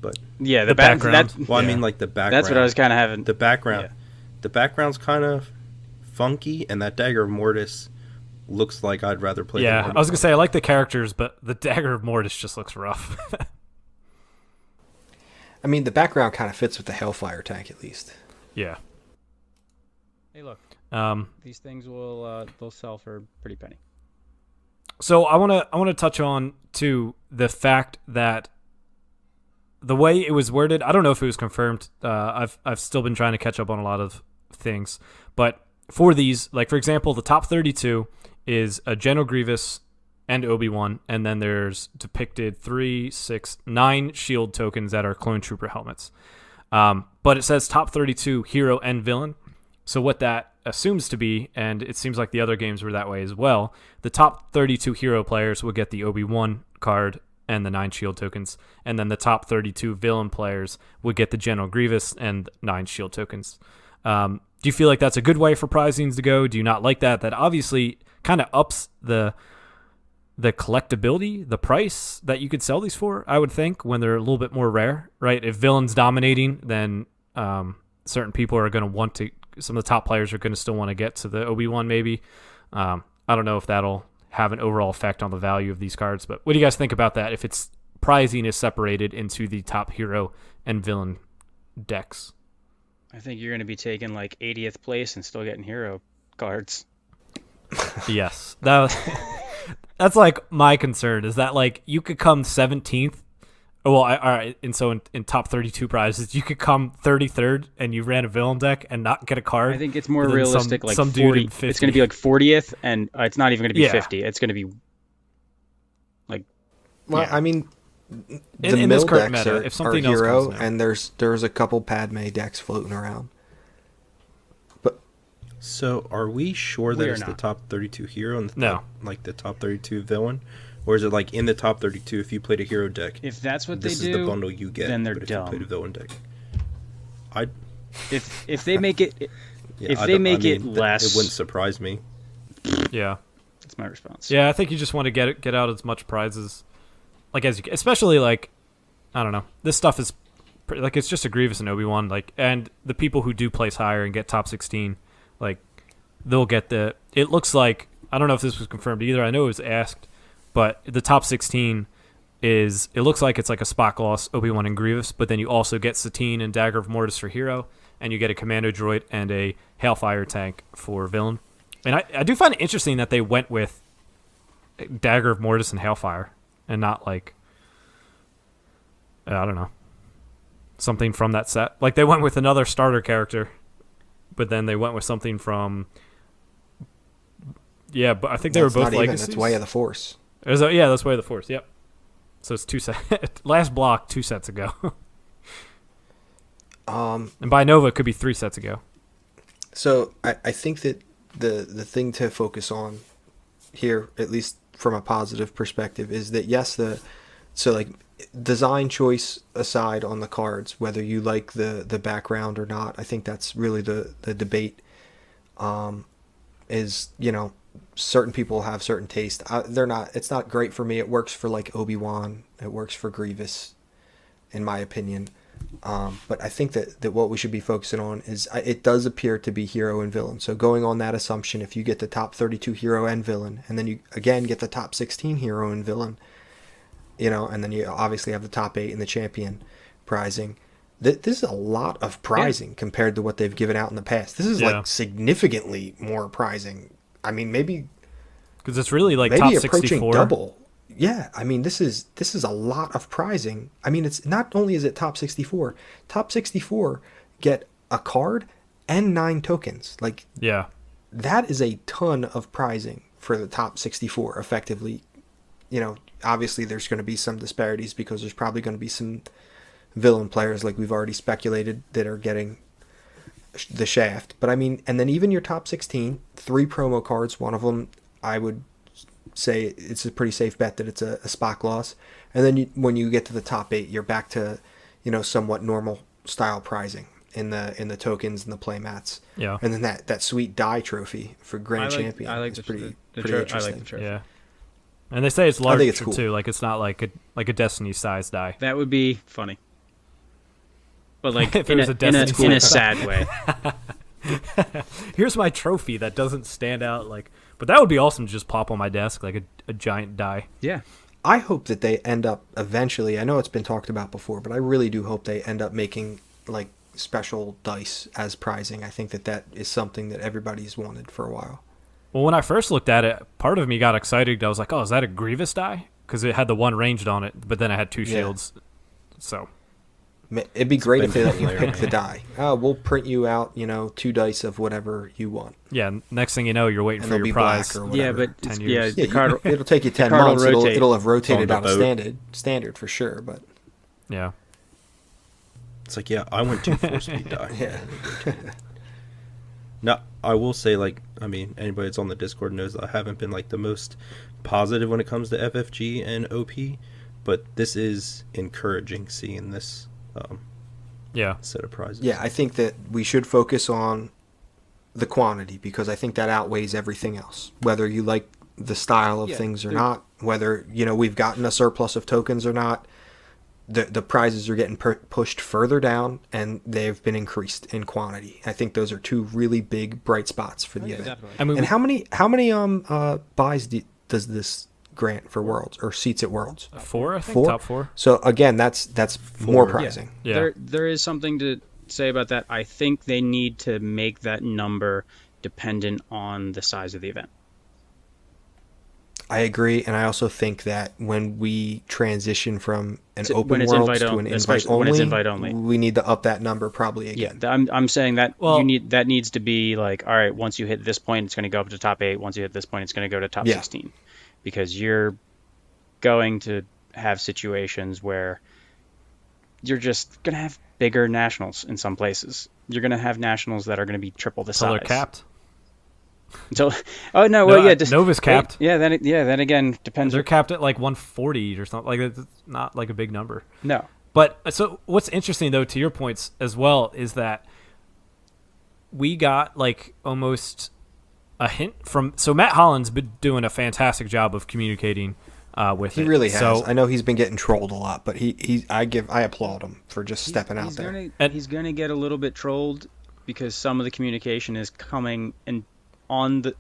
But yeah, the background. I mean, like the background. That's what I was kind of having. The background. Yeah. The background's kind of funky, and that Dagger of Mortis looks like I'd rather play. Yeah, I was gonna say I like the characters, but the Dagger of Mortis just looks rough. I mean, the background kind of fits with the Hellfire tank at least. Yeah. Hey, look. These things will they'll sell for a pretty penny. So I wanna touch on to the fact that the way it was worded, I don't know if it was confirmed. I've still been trying to catch up on a lot of things, but for these, like for example, the top 32 is a General Grievous and Obi-Wan, and then there's depicted 3, 6, 9 shield tokens that are clone trooper helmets. But it says top 32 hero and villain. So what that assumes to be, and it seems like the other games were that way as well, the top 32 hero players will get the Obi-Wan card and the 9 shield tokens, and then the top 32 villain players would get the General Grievous and 9 shield tokens. Do you feel like that's a good way for prizings to go? Do you not like that? That obviously kind of ups the collectability, the price that you could sell these for, I would think, when they're a little bit more rare, right? If villain's dominating, then certain people are going to want to, some of the top players are going to still want to get to the Obi-Wan maybe. I don't know if that'll have an overall effect on the value of these cards, but what do you guys think about that if it's prizing is separated into the top hero and villain decks? I think you're going to be taking like 80th place and still getting hero cards. Yes. That's like my concern, is that like you could come 17th. Well, all right. And so in top 32 prizes, you could come 33rd and you ran a villain deck and not get a card. I think it's more realistic. Some 40, dude in it's going to be like 40th, and it's not even going to be 50. It's going to be like. Well, yeah. I mean, the in mill this current decks meta, are, if something are hero, else comes and there's a couple Padme decks floating around. But so, are we sure that it's the top 32 hero and the top 32 villain? Or is it like in the top 32 if you played a hero deck? If that's what they do, this is the bundle you get. Then they're but dumb. If you played a villain deck, if they make it less, it wouldn't surprise me. Yeah, that's my response. Yeah, I think you just want to get out as much prizes, like as you can, especially like, I don't know, this stuff is like it's just a Grievous and Obi-Wan, like, and the people who do place higher and get top 16, like they'll get the. It looks like, I don't know if this was confirmed either. I know it was asked. But the top 16 it looks like it's like a spot gloss, Obi-Wan and Grievous, but then you also get Satine and Dagger of Mortis for hero, and you get a Commando droid and a Hailfire tank for villain. And I do find it interesting that they went with Dagger of Mortis and Hailfire, and not like, I don't know, something from that set. Like they went with another starter character, but then they went with something from, yeah, but I think they were both legacies. It's Way of the Force. That's Way of the Force. Yep. So it's 2 sets. Last block 2 sets ago. And by Nova, it could be 3 sets ago. So I think that the thing to focus on here, at least from a positive perspective, is that yes, like design choice aside on the cards, whether you like the background or not, I think that's really the debate. Is, you know, certain people have certain taste. It's not great for me. It works for like Obi-Wan. It works for Grievous, in my opinion. But I think that what we should be focusing on is it does appear to be hero and villain. So going on that assumption, if you get the top 32 hero and villain, and then you again get the top 16 hero and villain, and then you obviously have the top 8 in the champion prizing. This is a lot of prizing compared to what they've given out in the past. This is like significantly more prizing. I mean, maybe because it's really like maybe top approaching 64. double. Yeah, I mean, this is a lot of prizing. I mean, it's not only is it top 64. Top 64 get a card and 9 tokens. Like, yeah, that is a ton of prizing for the top 64. Effectively, obviously there's going to be some disparities because there's probably going to be some villain players, like we've already speculated, that are getting the shaft. But I mean, and then even your top 16, 3 promo cards. One of them, I would say it's a pretty safe bet that it's a Spock loss. And then when you get to the top 8, you're back to somewhat normal style prizing in the tokens and the play mats. Yeah. And then that sweet die trophy for Grand Champion. I like is the pretty trophy. interesting. I like the trophy. Yeah. And they say it's larger it's cool. too. Like it's not like a Destiny size die. That would be funny. But like If it in was a Destiny in a size. sad way. Here's my trophy that doesn't stand out like. But that would be awesome to just pop on my desk like a giant die. Yeah. I hope that they end up eventually, I know it's been talked about before, but I really do hope they end up making like special dice as prizing. I think that is something that everybody's wanted for a while. Well, when I first looked at it, part of me got excited. I was like, oh, is that a Grievous die? Because it had the 1 ranged on it, but then it had 2 shields. So it'd be great if they let you player, pick the die. We'll print you out, 2 dice of whatever you want. yeah, next thing you know, you're waiting And for they'll your be prize. black or whatever. Yeah, but 10 yeah, years. the card it'll take you 10 card will months. rotate. It'll have rotated On the out of boat. standard for sure. But Yeah. It's like, yeah, I went 2 4-speed die. yeah, Now, I will say, like, I mean, anybody that's on the Discord knows that I haven't been, like, the most positive when it comes to FFG and OP, but this is encouraging seeing this Yeah. set of prizes. yeah. I think that we should focus on the quantity because I think that outweighs everything else. Whether you like the style of things or not, whether we've gotten a surplus of tokens or not, the prizes are getting pushed further down and they've been increased in quantity. I think those are 2 really big bright spots for the event. definitely. I mean, And how many buys does this grant for Worlds or seats at Worlds? 4, I think. 4? Top 4. So again, that's more 4. prizing. Yeah. There is something to say about that. I think they need to make that number dependent on the size of the event. I agree, and I also think that when we transition from an open when it's world invite to on- an especially invite when only, it's invite only. we need to up that number probably again. Yeah, I'm saying that Well- that needs to be like, all right, once you hit this point, it's going to go up to top 8. Once you hit this point, it's going to go to top Yeah. 16, because you're going to have situations where you're just going to have bigger nationals in some places. You're going to have nationals that are going to be triple the Until size. they're capped. Until, oh no, well yeah, Nova's capped. Then again depends. They're capped at like 140 or something. Like it's not like a big number. No, But so what's interesting though, to your points as well, is that we got like almost a hint from. So Matt Holland's been doing a fantastic job of communicating with He it. really has. So I know he's been getting trolled a lot, but I applaud him for just stepping out there. He's gonna get a little bit trolled because some of the communication is coming and on the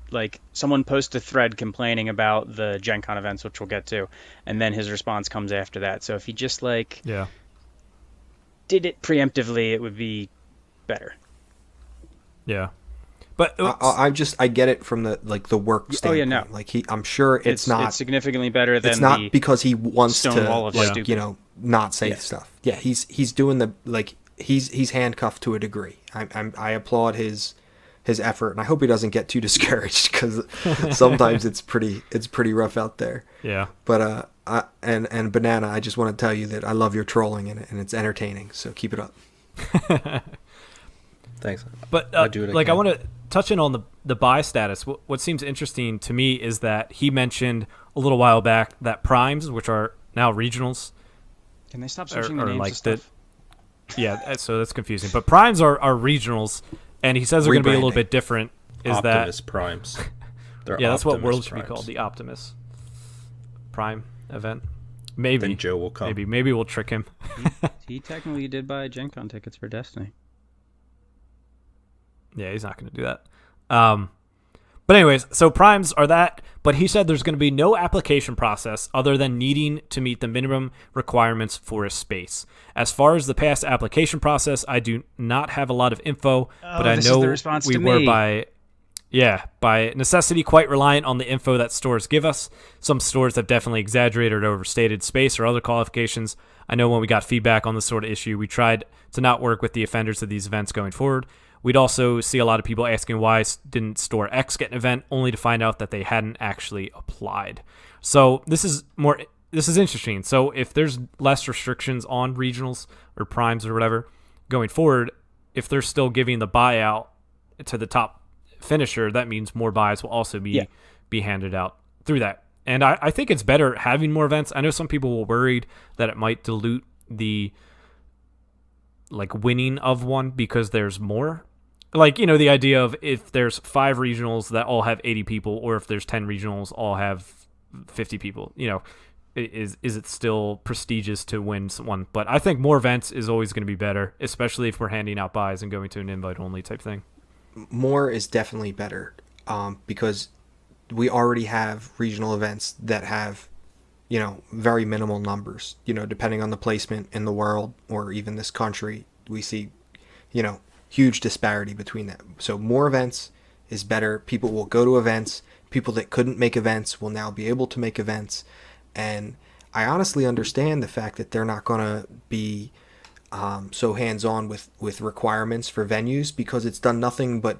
someone posts a thread complaining about the Gen Con events, which we'll get to, and then his response comes after that. So if he just yeah. did it preemptively, it would be better. Yeah. But I get it from the work standpoint. Oh yeah, no. Like I'm sure it's not. It's significantly better than It's not the because he wants Stonewall to of stupid. not say stuff. Yeah, he's doing he's handcuffed to a degree. I applaud his effort, and I hope he doesn't get too discouraged because sometimes it's pretty rough out there. yeah. But and Banana, I just want to tell you that I love your trolling in it, and it's entertaining. So keep it up. Thanks. But I do it I again. want to touch in on the buy status. What seems interesting to me is that he mentioned a little while back that primes, which are now regionals, Can they stop switching the or names like of stuff? yeah, so that's confusing. But primes are regionals, and he says they're going to be a little Rebranding. bit different. Is Optimus that Primes. Their that's what Optimus World should be Primes. called, the Optimus Prime event. Maybe. Then Joe will come. Maybe we'll trick him. He technically did buy Gen Con tickets for Destiny. Yeah, he's not going to do that. But anyways, so primes are that, but he said there's going to be no application process other than needing to meet the minimum requirements for a space. As far as the past application process, I do not have a lot of info, but I know we were by necessity quite reliant on the info that stores give us. Some stores have definitely exaggerated or overstated space or other qualifications. I know when we got feedback on this sort of issue, we tried to not work with the offenders of these events going forward. We'd also see a lot of people asking why didn't store X get an event, only to find out that they hadn't actually applied. So this is interesting. So if there's less restrictions on regionals or primes or whatever going forward, if they're still giving the buyout to the top finisher, that means more buys will also be handed out through that. And I think it's better having more events. I know some people were worried that it might dilute the winning of one because there's more. The idea of if there's 5 regionals that all have 80 people, or if there's 10 regionals all have 50 people, is it still prestigious to win one? But I think more events is always going to be better, especially if we're handing out buys and going to an invite only type thing. More is definitely better, because we already have regional events that have, very minimal numbers. Depending on the placement in the world or even this country, we see, huge disparity between them. So more events is better. People will go to events. People that couldn't make events will now be able to make events. And I honestly understand the fact that they're not going to be so hands-on with requirements for venues, because it's done nothing but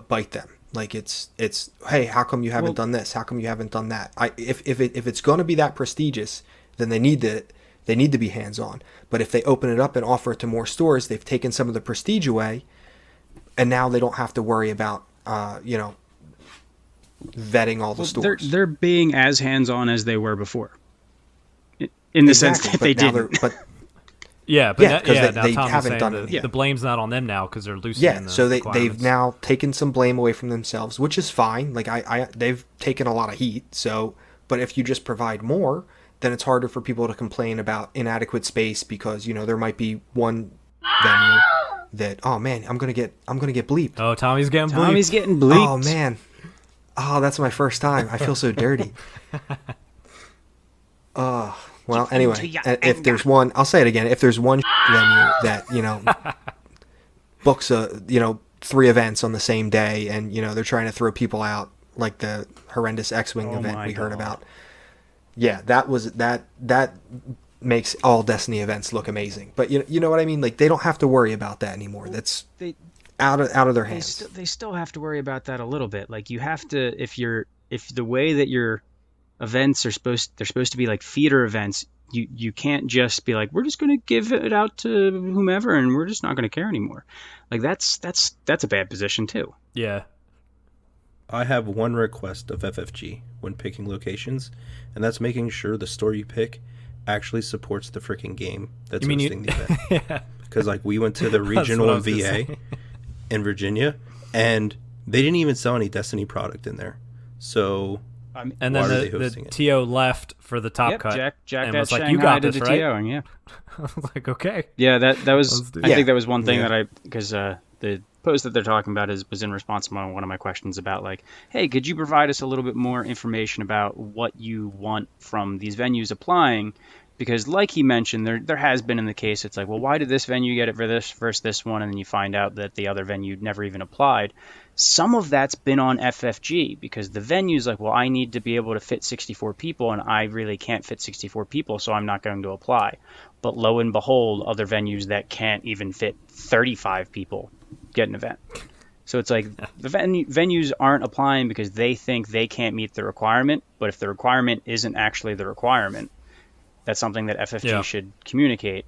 bite them. It's hey, how come you haven't done this? How come you haven't done that? If it's going to be that prestigious, then they need to be hands-on. But if they open it up and offer it to more stores, they've taken some of the prestige away, and now they don't have to worry about vetting all the stores. They're being as hands-on as they were before, in the sense that they didn't. Because now they Tom haven't done it. The blame's not on them now because they're loosening the so they've requirements. now taken some blame away from themselves, which is fine. They've taken a lot of heat. So, but if you just provide more, then it's harder for people to complain about inadequate space, because there might be one venue that, oh man, I'm gonna get bleeped. Oh, Tommy's getting bleeped. Tommy's getting bleeped. Oh man, that's my first time. I feel so dirty. Well, anyway, if there's one, I'll say it again. If there's one venue that books 3 events on the same day, and they're trying to throw people out, like the horrendous X-Wing event we heard about. Yeah, that makes all Destiny events look amazing. But you know what I mean? They don't have to worry about that anymore. That's out of their hands. They still have to worry about that a little bit. You have to, if the way that your events are supposed to be like feeder events, you can't just be like, we're just going to give it out to whomever and we're just not going to care anymore. That's a bad position too. Yeah. I have one request of FFG when picking locations, and that's making sure the store you pick actually supports the freaking game that's hosting the event. Yeah. Because we went to the regional in VA in Virginia, and they didn't even sell any Destiny product in there. So and then the TO left for the top cut. Jack and was like, Shanghai you got did this, the right? TOing, yeah. I was like, okay. Yeah, that was. I think that was one thing Yeah. because the post that they're talking about was in response to one of my questions about hey, could you provide us a little bit more information about what you want from these venues applying? Because like he mentioned, there has been in the case, it's why did this venue get it for this versus this one, and then you find out that the other venue never even applied. Some of that's been on FFG, because the venue's I need to be able to fit 64 people, and I really can't fit 64 people, so I'm not going to apply. But lo and behold, other venues that can't even fit 35 people get an event. So it's the venues aren't applying because they think they can't meet the requirement, but if the requirement isn't actually the requirement, that's something that FFG should communicate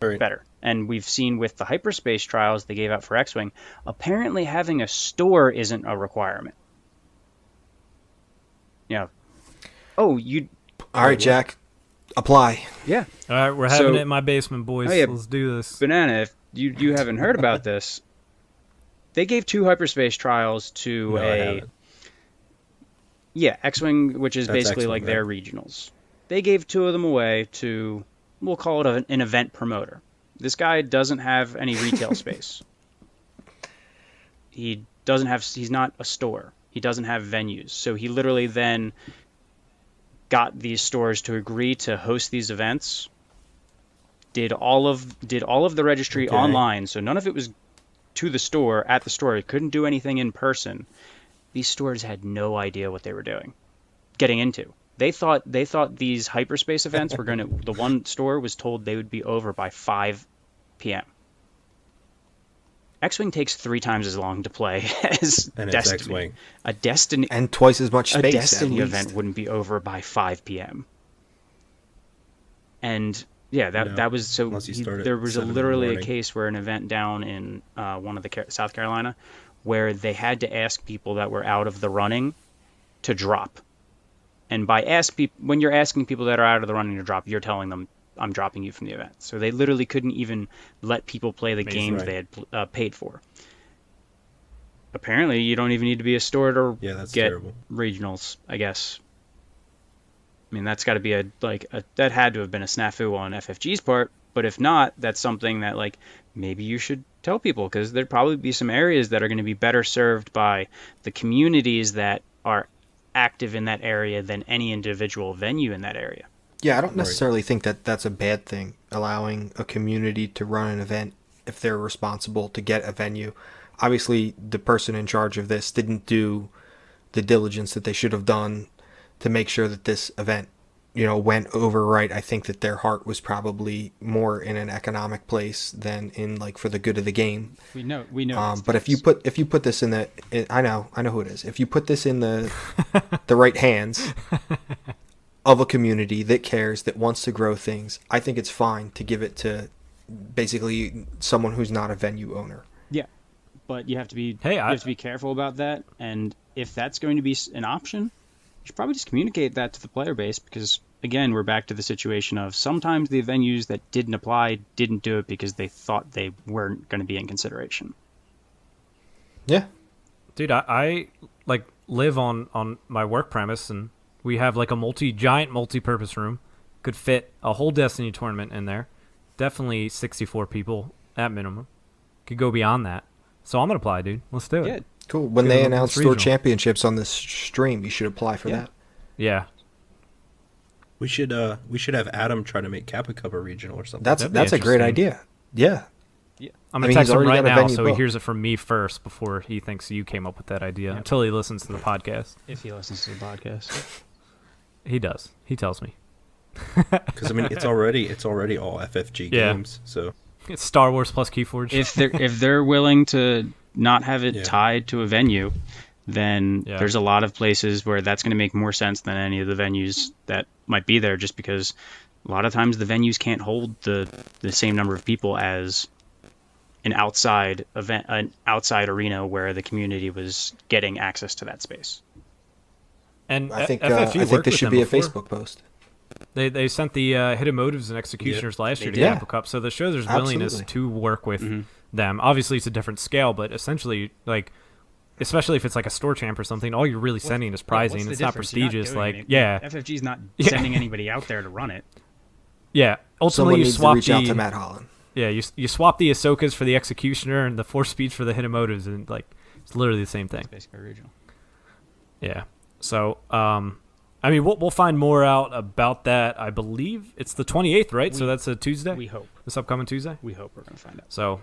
better. And we've seen with the hyperspace trials they gave out for X-Wing, apparently having a store isn't a requirement. Yeah. Oh, you... All right, Jack. Apply. Yeah. All right, we're having it in my basement, boys. Let's do this. Banana, if you haven't heard about this, they gave 2 hyperspace trials to Yeah, X-Wing, which is That's basically X-Wing, like their right? regionals. They gave 2 of them away to, we'll call it an event promoter. This guy doesn't have any retail space. He's not a store. He doesn't have venues. So he literally then got these stores to agree to host these events. Did all of the registry Okay. online, so none of it was to the store at the store. It couldn't do anything in person. These stores had no idea what they were getting into. They thought these hyperspace events were going to. The one store was told they would be over by 5 p.m. X-Wing takes 3 times as long to play as And it's Destiny. X-Wing. A Destiny And twice as much a space. Destiny at event least. wouldn't be over by 5 p.m. And yeah, No, that was so. unless you start at There was 7 in the literally a morning. case where an event down in one of the South Carolina, where they had to ask people that were out of the running to drop. And by when you're asking people that are out of the running to drop, you're telling them, I'm dropping you from the event. So they literally couldn't even let people play the Amazing. games Right. they had paid for. Apparently, you don't even need to be a store to Yeah, that's get terrible. regionals, I guess. I mean, that's got to be that had to have been a snafu on FFG's part. But if not, that's something that like maybe you should tell people, because there'd probably be some areas that are going to be better served by the communities that are active in that area than any individual venue in that area. Yeah, I don't necessarily think that that's a bad thing, allowing a community to run an event if they're responsible to get a venue. Obviously, the person in charge of this didn't do the diligence that they should have done to make sure that this event, went over right. I think that their heart was probably more in an economic place than in like for the good of the game. We know. But if you put this I know who it is. If you put this in the right hands of a community that cares, that wants to grow things, I think it's fine to give it to basically someone who's not a venue owner. Yeah, but you have to be Hey, you have to be careful about that. And if that's going to be an option, you should probably just communicate that to the player base, because again, we're back to the situation of sometimes the venues that didn't apply didn't do it because they thought they weren't going to be in consideration. Yeah. Dude, I like live on my work premise, and we have like a giant multi-purpose room. Could fit a whole Destiny tournament in there. Definitely 64 people at minimum. Could go beyond that. So I'm gonna apply, dude. Let's do it. Yeah, Cool. When Good they one. announce It's store regional. championships on this stream, you should apply for Yeah. that. Yeah. We should have Adam try to make Kappa Cup a regional or something. That's That'd be a great interesting. idea. Yeah. I'm I gonna mean, text he's him already right got a now venue so he booked. hears it from me first before he thinks you came up with that idea. Yep. Until he listens to the podcast. if he listens to the podcast. He does. He tells me. Because I mean, it's already all FFG Yeah. games. So It's Star Wars plus Keyforge. If they're willing to not have it Yeah. tied to a venue, then Yeah. there's a lot of places where that's going to make more sense than any of the venues that might be there, just because a lot of times the venues can't hold the same number of people as an outside event, an outside arena where the community was getting access to that space. And I think FFG worked this with should them be a before. Facebook post. They sent the Hidden Motives and Executioners last year to did. Apple Cup, so that shows there's willingness Absolutely. to work with them. Obviously, it's a different scale, but essentially, like, especially if it's like a store champ or something, all you're really sending is prizing. What's the It's not difference? You're not prestigious. doing Like, it. yeah, FFG's not Yeah. sending anybody out there to run it. yeah. Ultimately, Someone you needs to swap reach out to Matt Holland. Yeah, you swap the Ahsokas for the Executioner and the Force Speeds for the Hidden Motives, and like it's literally the same thing. It's basically regional. Yeah. So, I mean, we'll find more out about that. I believe it's the 28th, right? So that's a Tuesday. We hope. This upcoming Tuesday. We hope we're going to find out.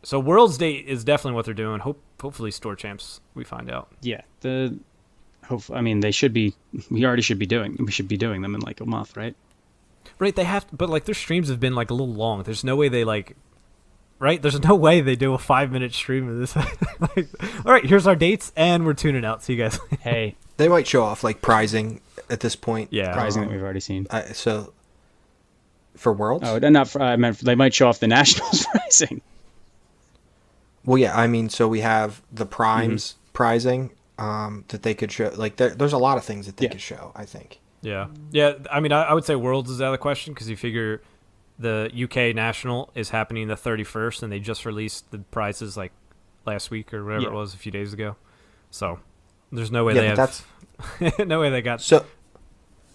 So World's Day is definitely what they're doing. Hopefully, store champs we find out. Yeah, I mean, they should be. We should be doing them in like a month, right? Right? They have, but like their streams have been like a little long. There's no way they like. Right? There's no way they do a 5-minute stream of this. Like, all right, here's our dates, and we're tuning out. See you guys. Hey, They might show off like prizing at this point. Yeah. prizing that we've already seen. So for Worlds? Oh, not. I meant they might show off the nationals pricing. Well, yeah. I mean, so we have the primes prizing that they could show. Like, there's a lot of things that they Yeah. could show, I think. Yeah. I mean, I would say Worlds is out of the question because you figure the UK National is happening the 31st, and they just released the prizes like last week or whatever Yeah. it was a few days ago. So There's no way Yeah, they but have. No way they got So,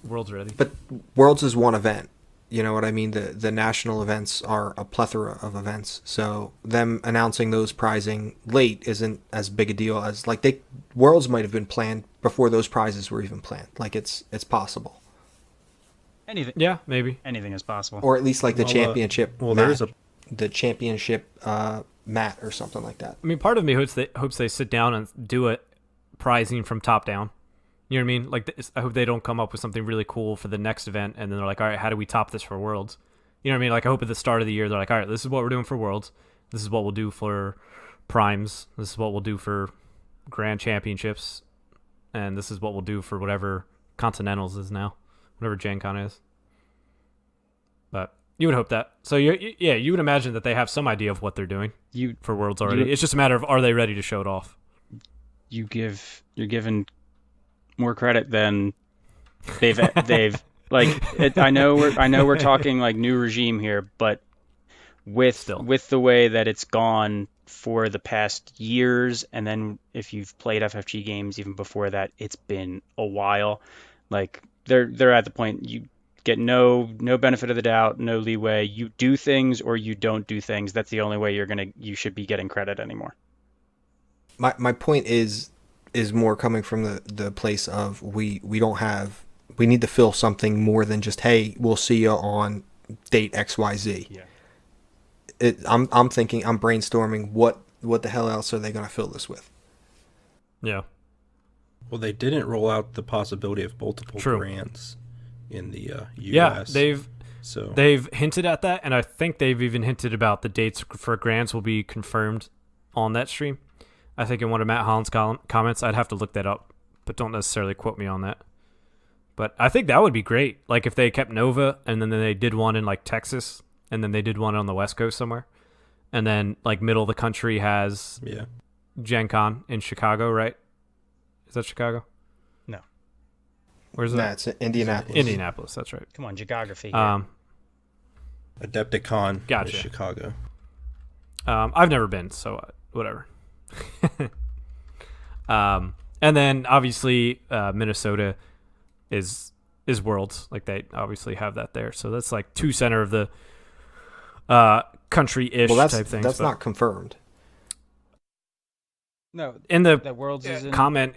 Worlds ready. but Worlds is one event. You know what I mean? The national events are a plethora of events. So them announcing those prizing late isn't as big a deal as like Worlds might have been planned before those prizes were even planned. Like it's possible. Anything. Yeah, maybe. Anything is possible. Or at least like the Well, championship. well, mat, there's a the championship mat or something like that. I mean, part of me hopes they sit down and do it prizing from top down. You know what I mean? Like, I hope they don't come up with something really cool for the next event, and then they're like, all right, how do we top this for Worlds? You know what I mean? Like, I hope at the start of the year, they're like, all right, this is what we're doing for Worlds. This is what we'll do for Primes. This is what we'll do for Grand Championships. And this is what we'll do for whatever Continentals is now, whatever Gen Con is. But you would hope that. So, you would imagine that they have some idea of what they're doing for Worlds already. It's just a matter of, are they ready to show it off? You're given more credit than they've like. I know we're talking like new regime here, but with the way that it's gone for the past years, and then if you've played FFG games even before that, it's been a while. Like they're at the point you get no benefit of the doubt, no leeway. You do things or you don't do things. That's the only way you should be getting credit anymore. My point is more coming from the place of we need to fill something more than just, hey, we'll see you on date XYZ. Yeah. I'm brainstorming what the hell else are they going to fill this with? Yeah. Well, they didn't roll out the possibility of multiple True. grants in the Yeah, U.S. they've hinted at that, and I think they've even hinted about the dates for grants will be confirmed on that stream. I think in one of Matt Holland's comments, I'd have to look that up, but don't necessarily quote me on that. But I think that would be great. Like if they kept Nova, and then they did one in like Texas, and then they did one on the West Coast somewhere, and then like middle of the country has Gen Con in Chicago, right? Is that Chicago? No. Where's that? Nah, it's Indianapolis. Indianapolis, that's right. Come on, geography. Adepticon Gotcha. is Chicago. I've never been, so whatever. And then obviously Minnesota is Worlds. Like they obviously have that there, so that's like two center of the country-ish type things. That's not confirmed. No, in the that Worlds is in, comment,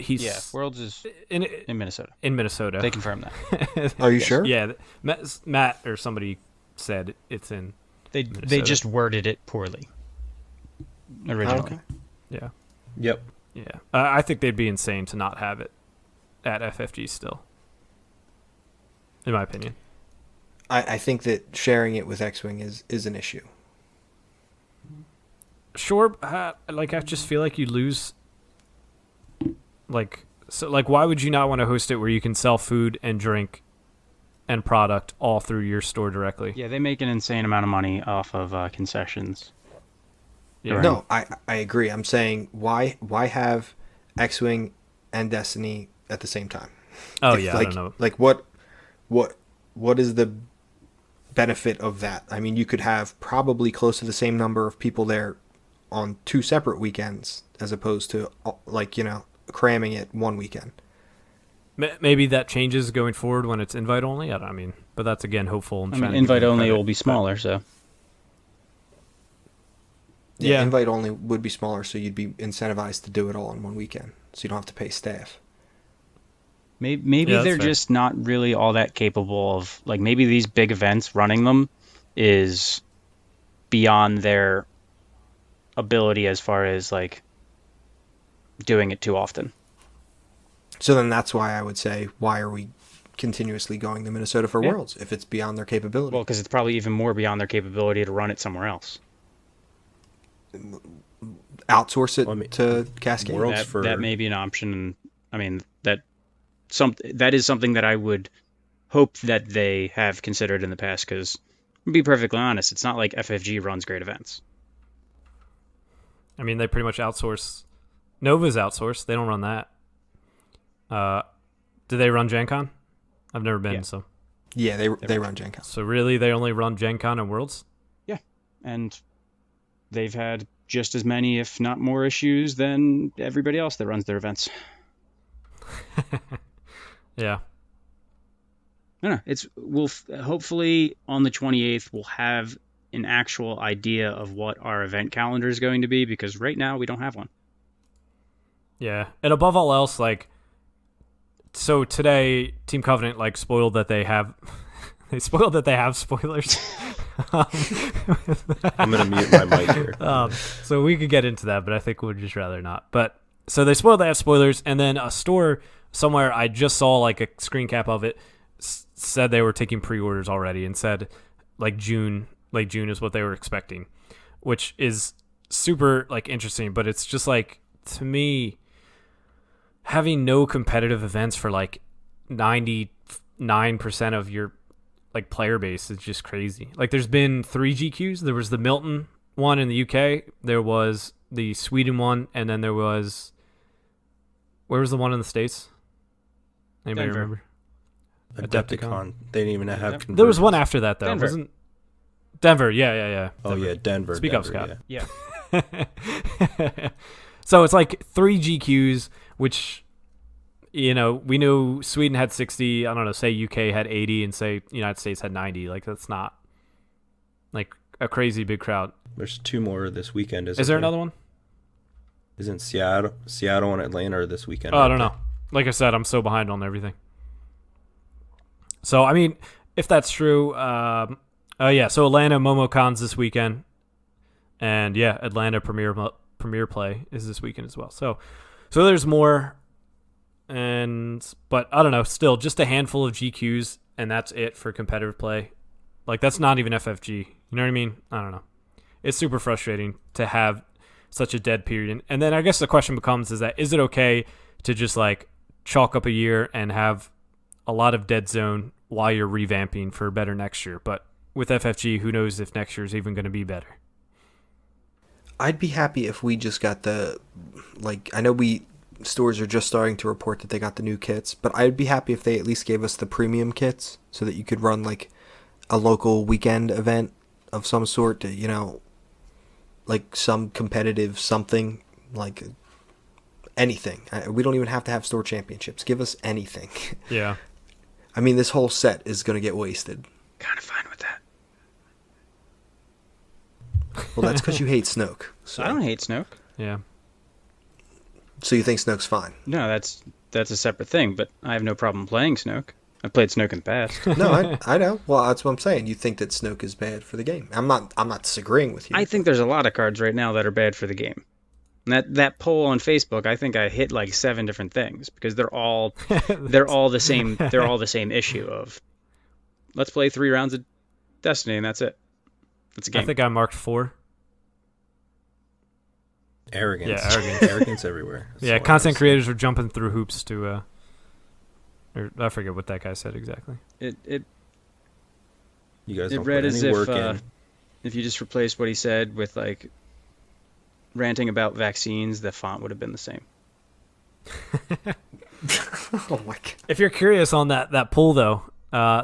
Worlds is in Minnesota. In Minnesota, they confirmed that. Are you sure? Yeah, Matt or somebody said it's in. They just worded it poorly originally. Okay. Yeah. Yep. Yeah, I think they'd be insane to not have it at FFG still. In my opinion, I think that sharing it with X-Wing is an issue. Sure, like I just feel like you lose. Like why would you not want to host it where you can sell food and drink, and product all through your store directly? Yeah, they make an insane amount of money off of concessions. Yeah. No, I agree. I'm saying why have X-Wing and Destiny at the same time? Oh, I don't know. Like what is the benefit of that? I mean, you could have probably close to the same number of people there on two separate weekends as opposed to cramming it one weekend. Maybe that changes going forward when it's invite only. But that's again hopeful. Invite only will be smaller, so. Yeah, invite only would be smaller, so you'd be incentivized to do it all in one weekend, so you don't have to pay staff. Maybe they're just not really all that capable of, like, maybe these big events, running them is beyond their ability as far as, like, doing it too often. So then that's why I would say, why are we continuously going to Minnesota for Worlds if it's beyond their capability? Well, because it's probably even more beyond their capability to run it somewhere else. Outsource it to Cascade. That may be an option. That is something that I would hope that they have considered in the past, because to be perfectly honest, it's not like FFG runs great events. I mean, they pretty much outsource. Nova's outsourced. They don't run that. Do they run Gen Con? I've never been, so. Yeah, they run Gen Con. So really, they only run Gen Con and Worlds? Yeah, and they've had just as many, if not more, issues than everybody else that runs their events. Yeah. I don't know. Hopefully on the 28th we'll have an actual idea of what our event calendar is going to be, because right now we don't have one. Yeah. And above all else, like, so today Team Covenant like spoiled that they have they spoiled that they have spoilers. I'm gonna mute my mic here. So we could get into that, but I think we'd just rather not. But so they spoiled they have spoilers, and then a store somewhere I just saw like a screen cap of it said they were taking pre-orders already, and said like June is what they were expecting, which is super like interesting. But it's just like, to me, having no competitive events for like 99% of your like player base is just crazy. Like, there's been 3 GQs. There was the Milton one in the UK, there was the Sweden one, and then there was, where was the one in the States? Anybody Denver. remember? Adepticon. They didn't even have conversions. There was one after that though. Denver. Wasn't Denver? Yeah. Oh yeah, Denver. Speak Denver, up, Scott. Yeah. So it's like 3 GQs, which, you know, we knew Sweden had 60. I don't know, say UK had 80, and say United States had 90. Like, that's not like a crazy big crowd. There's 2 more this weekend. Is there another one? Isn't Seattle and Atlanta are this weekend? Oh, I don't know. Like I said, I'm so behind on everything. So, I mean, if that's true, so Atlanta MomoCon's this weekend, and yeah, Atlanta Premier Play is this weekend as well. So there's more, but I don't know, still just a handful of GQs, and that's it for competitive play. Like, that's not even FFG. You know what I mean? I don't know. It's super frustrating to have such a dead period. And then I guess the question becomes, is it okay to just like chalk up a year and have a lot of dead zone while you're revamping for better next year? But with FFG, who knows if next year is even going to be better? I'd be happy if we just got I know stores are just starting to report that they got the new kits, but I'd be happy if they at least gave us the premium kits so that you could run like a local weekend event of some sort, like some competitive something, like anything. We don't even have to have store championships. Give us anything. Yeah. I mean, this whole set is going to get wasted. Kind of fine with that. Well, that's because you hate Snoke. So. I don't hate Snoke. Yeah. So you think Snoke's fine? No, that's a separate thing, but I have no problem playing Snoke. I've played Snoke in the past. No, I know. Well, that's what I'm saying. You think that Snoke is bad for the game. I'm not disagreeing with you. I think there's a lot of cards right now that are bad for the game. And that poll on Facebook, I think I hit like 7 different things, because they're all the same. They're all the same issue of, let's play 3 rounds of Destiny and that's it. That's a game. I think I marked 4. Arrogance. Yeah, arrogance. Arrogance everywhere. That's Yeah, all I content gotta say. creators were jumping through hoops to, or I forget what that guy said exactly. You guys It don't read put as any work in. if you just replaced what he said with like ranting about vaccines, the font would have been the same. Oh my god. If you're curious on that poll though,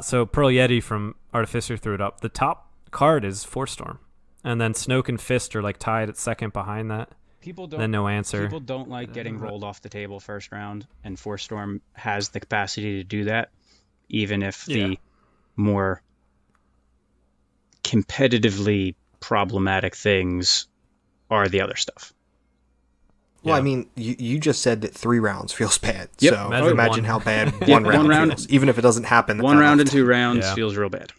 so Pearl Yeti from Artificer threw it up. The top card is Force Storm, and then Snoke and Fist are like tied at second behind that. Then no answer. People don't like getting rolled off the table first round, and Force Storm has the capacity to do that, even if the more competitively problematic things are the other stuff. Well, Yeah. I mean, you just said that 3 rounds feels bad. Yep. So Imagine imagine one. how bad Yeah, one round feels, even if it doesn't happen. One that round and often. 2 rounds Yeah. feels real bad.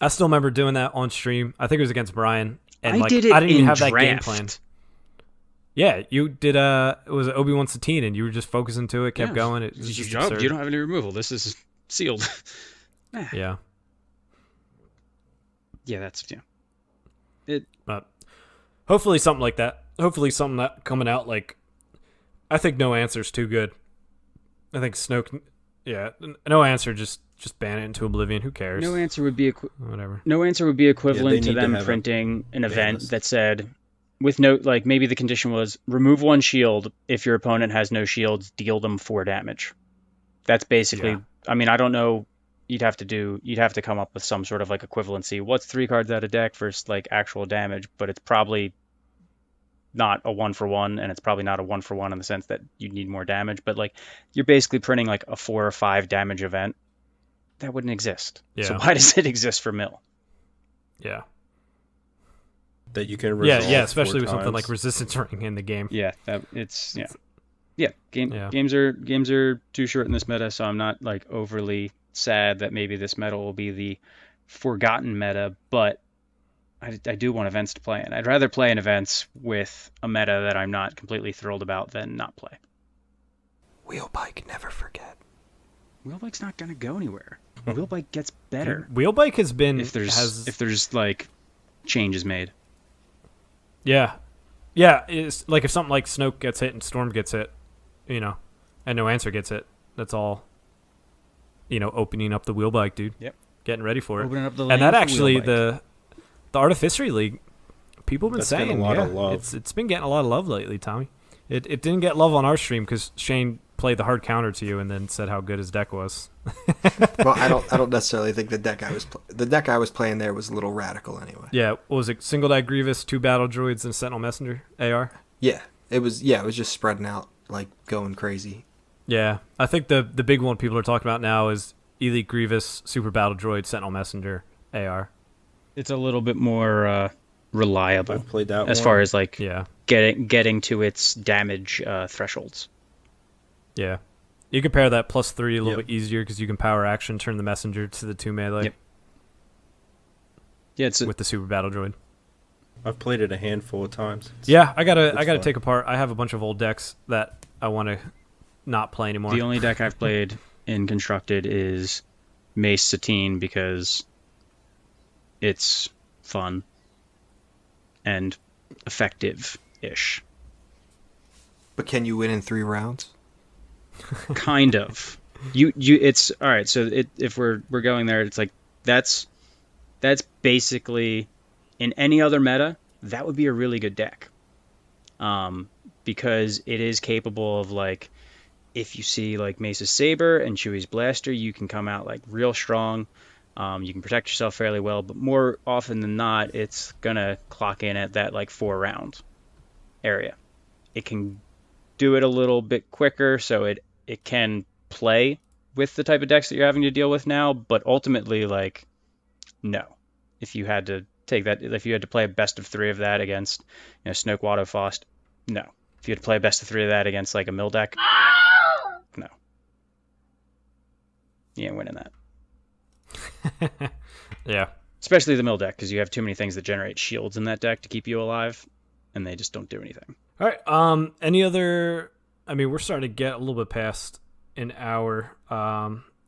I still remember doing that on stream. I think it was against Brian, and I like did it I didn't even in have that game draft. plan. Yeah, you did. It was Obi-Wan Satine, and you were just focusing to it, kept Yeah. going. It was just You absurd. don't have any removal. This is sealed. Yeah, Yeah, that's but hopefully something like that. Hopefully something that coming out like. I think No Answer's too good. I think Snoke. Yeah, No Answer. Just ban it into oblivion. Who cares? No Answer would be Whatever. No Answer would be equivalent to need to them have a printing an ban event list. that said, with no, like maybe the condition was remove 1 shield. If your opponent has no shields, deal them 4 damage. That's basically. Yeah. I mean, I don't know. You'd have to come up with some sort of like equivalency. What's 3 cards out of deck versus like actual damage? But it's probably not a 1-for-1, and it's probably not a 1-for-1 in the sense that you need more damage, but like you're basically printing like a 4 or 5 damage event. That wouldn't exist. Yeah. So why does it exist for mill? Yeah. That you can resolve especially 4 with something times. like resistance ring in the game. Yeah, games are too short in this meta, so I'm not like overly sad that maybe this meta will be the forgotten meta, but I do want events to play in. I'd rather play in events with a meta that I'm not completely thrilled about than not play. Wheelbike, never forget. Wheelbike's not gonna go anywhere. Wheelbike gets better Wheelbike has been if there's like changes made. Yeah, it's like if something like Snoke gets hit and Storm gets hit, and No Answer gets hit. That's all. Opening up the Wheelbike, dude. Yep. Getting ready for it. Opening up the and lane that for actually Wheelbike. the Artificery League, people have been That's saying getting a lot of love. it's been getting a lot of love lately, Tommy. It didn't get love on our stream because Shane played the hard counter to you and then said how good his deck was. Well, I don't necessarily think the deck I was playing there was a little radical anyway. Yeah, what was it? Single die Grievous, 2 Battle Droids, and Sentinel Messenger AR. Yeah, it was just spreading out, like going crazy. Yeah, I think the big one people are talking about now is Elite Grievous, Super Battle Droid, Sentinel Messenger AR. It's a little bit more reliable. I've played that as one. far as like Yeah. getting to its damage thresholds. Yeah. You can pair that +3 a little Yep. bit easier because you can power action, turn the messenger to the 2 melee Yep. Yeah, it's with the Super Battle Droid. I've played it a handful of times. I gotta fun. take apart. I have a bunch of old decks that I want to not play anymore. the only deck I've played in Constructed is Mace Satine because it's fun and effective-ish. But can you win in 3 rounds? Kind of. It's all right. So if we're going there, it's like that's basically in any other meta that would be a really good deck, because it is capable of like if you see like Mace's Saber and Chewie's Blaster, you can come out like real strong. You can protect yourself fairly well, but more often than not, it's gonna clock in at that like 4-round area. It can do it a little bit quicker, so it can play with the type of decks that you're having to deal with now, but ultimately, like, no. If you had to play a best of 3 of that against, Snoke, Watto, Faust, no. If you had to play a best of 3 of that against, like, a mill deck, no. You ain't winning that. Yeah. Especially the mill deck, because you have too many things that generate shields in that deck to keep you alive, and they just don't do anything. All right. Any other? I mean, we're starting to get a little bit past an hour.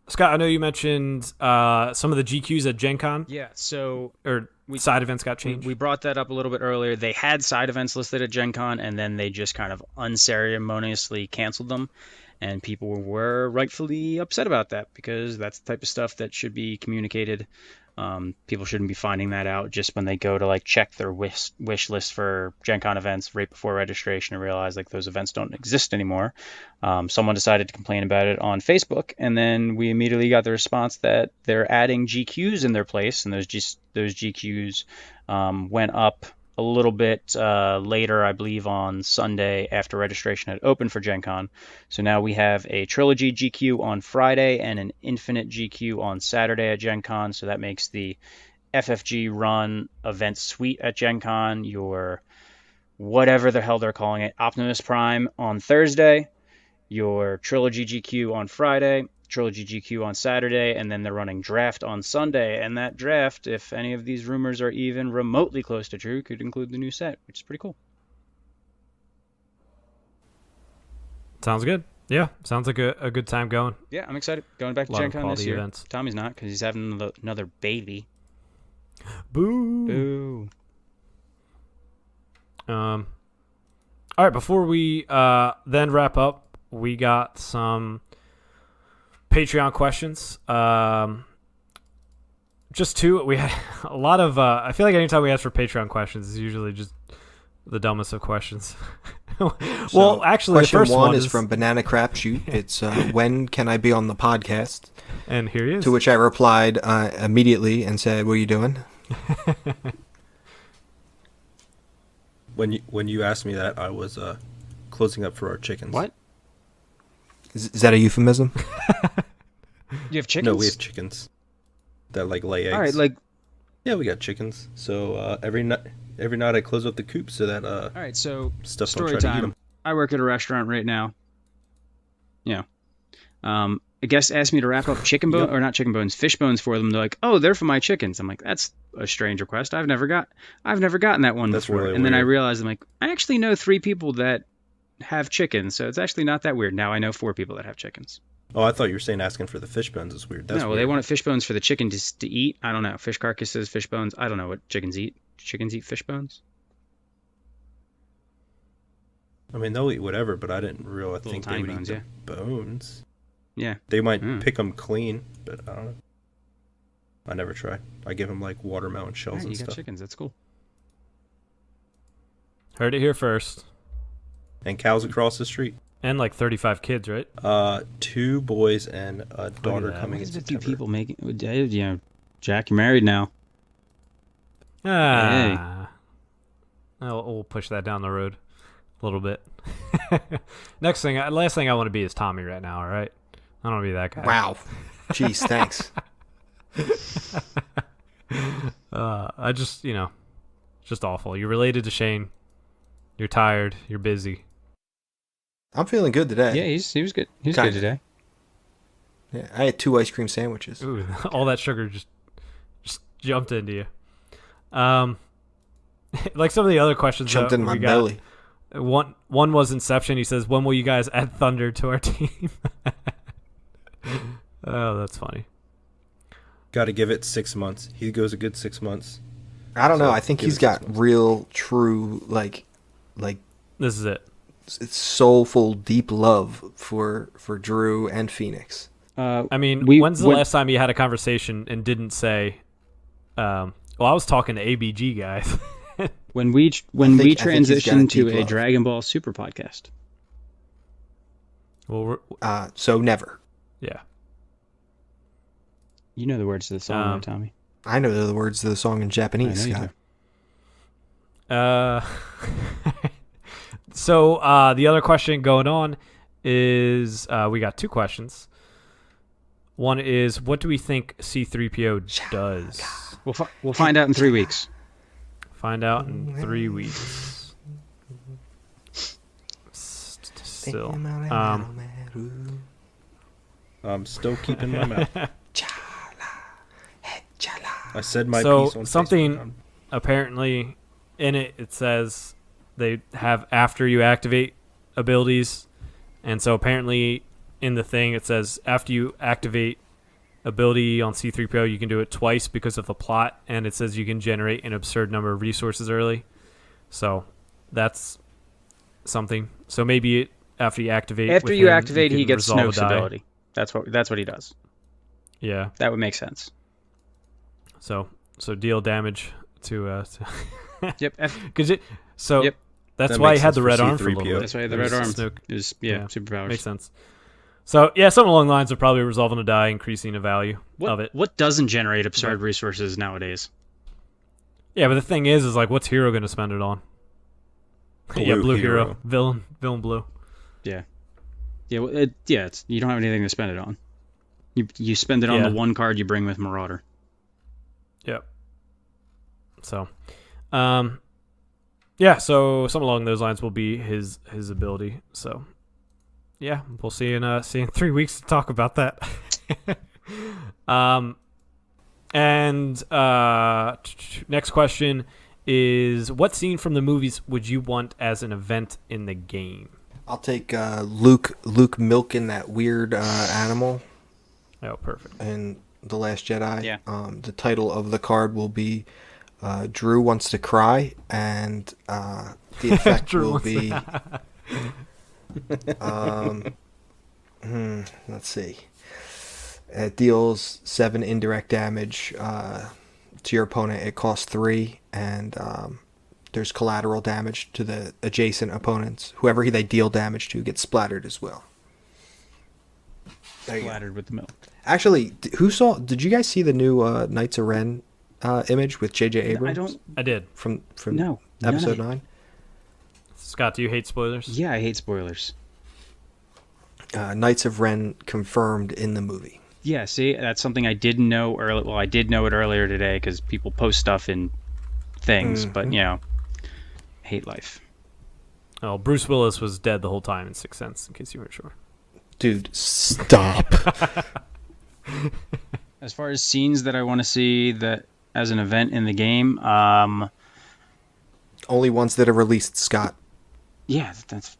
Scott, I know you mentioned some of the GQs at Gen Con. Yeah, so side events got changed. We brought that up a little bit earlier. They had side events listed at Gen Con, and then they just kind of unceremoniously canceled them. And people were rightfully upset about that because that's the type of stuff that should be communicated. People shouldn't be finding that out just when they go to like check their wish list for Gen Con events right before registration and realize like those events don't exist anymore. Someone decided to complain about it on Facebook, and then we immediately got the response that they're adding GQs in their place, and those GQs went up a little bit later, I believe, on Sunday after registration had opened for Gen Con. So now we have a Trilogy GQ on Friday and an Infinite GQ on Saturday at Gen Con. So that makes the FFG run event suite at Gen Con your whatever the hell they're calling it, Optimus Prime on Thursday, your Trilogy GQ on Friday, Trilogy GQ on Saturday, and then they're running Draft on Sunday. And that Draft, if any of these rumors are even remotely close to true, could include the new set, which is pretty cool. Sounds good. Yeah, sounds like a good time going. Yeah, I'm excited. Going back to Lot Gen of Con this quality year. events. Tommy's not, because he's having another baby. Boo. Boo. All right, before we then wrap up, we got some Patreon questions. Just 2. We had a lot of I feel like anytime we ask for Patreon questions, it's usually just the dumbest of questions. Well, actually, the question first one one is from BananaCrapshoot. It's when can I be on the podcast? And here he is. To which I replied immediately and said, "What are you doing?" when you asked me that, I was closing up for our chickens. What? Is that a euphemism? You have chickens? No, we have chickens that like lay eggs. All right, like. Yeah, we got chickens. So every night I close up the coop so that All right, so stuff don't story try to eat time. them. I work at a restaurant right now. Yeah. A guest asked me to wrap up fish bones for them. They're like, "Oh, they're for my chickens." I'm like, "That's a strange request. I've never gotten that one That's before." really and then I weird. realized I'm like, I actually know 3 people that have chickens, so it's actually not that weird. Now I know 4 people that have chickens. Oh, I thought you were saying asking for the fish bones is weird. That's no, weird. They wanted fish bones for the chickens to eat. I don't know. Fish carcasses, fish bones. I don't know what chickens eat. Chickens eat fish bones? I mean, they'll eat whatever, but I didn't really think they tiny would bones, eat the bones. Yeah. They might pick them clean, but I don't know. I never tried. I give them like watermelon shells and You got stuff. chickens. That's cool. Heard it here first. And cows across the street. And like 35 kids, right? 2 boys and a daughter that. coming in There's a few September. people making. Jack, you're married now. We'll push that down the road a little bit. Last thing I want to be is Tommy right now. All right, I don't want to be that guy. Wow. Jeez, thanks. I just just awful. You're related to Shane. You're tired. You're busy. I'm feeling good today. Yeah, he was good. He was Kinda. good today. Yeah, I had 2 ice cream sandwiches. Ooh, all that sugar just jumped into you. Like some of the other questions Jumped in my we got, belly. One was Inception. He says, "When will you guys add Thunder to our team?" Oh, that's funny. Got to give it 6 months. He goes a good 6 months. I don't know. So, I think give he's it 6 got months. real, true, like This is it. soulful, deep love for Drew and Phoenix. I mean, We- when's the when- last time you had a conversation and didn't say, well, I was talking to ABG guys. When we I think he's got a transitioned to deep a love. Dragon Ball Super podcast. Well, So never. yeah. You know the words to the song, Um, though, Tommy. I know the words to the song in Japanese, I know you Scott. So the other question going on is we got 2 questions. One is, what do we think C-3PO does? We'll find out in 3 weeks. Find out in 3 weeks. Still. I'm still keeping my mouth. I said my So piece on something Facebook. apparently in it says they have after you activate abilities, and so apparently in the thing it says after you activate ability on C-3PO you can do it twice because of the plot, and it says you can generate an absurd number of resources early. So that's something. So maybe after you activate After with you him, activate, you he can gets resolve a Snoke's die. ability. That's what he does. Yeah. That would make sense. So deal damage to Yep. Cause it, so Yep. that's That why he makes had sense the for red arm for a C-3PO. little bit. That's why the It was red arm Snoke. is Yeah. superpowers. Makes sense. So yeah, something along the lines of probably resolving a die, increasing the value of it. What doesn't generate absurd resources nowadays? Yeah, but the thing is like, what's Hero going to spend it on? Blue Hero. Villain blue. Yeah. Yeah. Well, you don't have anything to spend it on. You spend it on Yeah. the one card you bring with Marauder. Yep. So, yeah. So something along those lines will be his ability. So, yeah, we'll see in 3 weeks to talk about that. Next question is, what scene from the movies would you want as an event in the game? I'll take Luke milking that weird animal Oh, perfect. in The Last Jedi. Yeah. The title of the card will be Drew Wants to Cry, and the effect Drew will wants be... let's see. It deals 7 indirect damage to your opponent. It costs 3, and there's collateral damage to the adjacent opponents. Whoever they deal damage to gets splattered as well. There you go. Splattered with the milk. Actually, did you guys see the new Knights of Ren image with J.J. Abrams? I don't. I did. From No, none of episode it. 9? Scott, do you hate spoilers? Yeah, I hate spoilers. Knights of Ren confirmed in the movie. Yeah, see, that's something I didn't know earlier. Well, I did know it earlier today because people post stuff in things, but, hate life. Oh, Bruce Willis was dead the whole time in Sixth Sense, in case you weren't sure. Dude, stop. As far as scenes that I want to see that as an event in the game, Only ones that are released, Scott. yeah, that's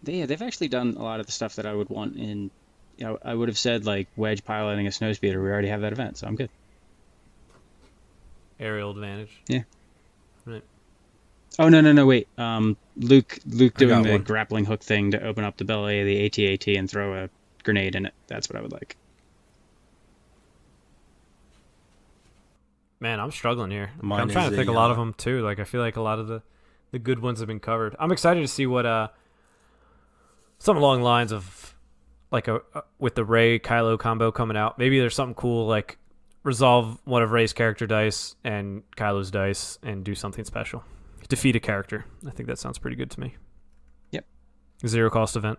they've actually done a lot of the stuff that I would want in. I would have said like Wedge piloting a snowspeeder. We already have that event, so I'm good. Aerial advantage. Yeah. Right. Oh no, wait. Luke doing the one. grappling hook thing to open up the belly of the AT-AT and throw a grenade in it. That's what I would like. Man, I'm struggling here. Mine I'm trying is to think a, a lot of them too. Like I feel like a lot of the good ones have been covered. I'm excited to see what something along the lines of like with the Rey Kylo combo coming out. Maybe there's something cool like resolve one of Rey's character dice and Kylo's dice and do something special. Defeat a character. I think that sounds pretty good to me. Yep. 0 cost event.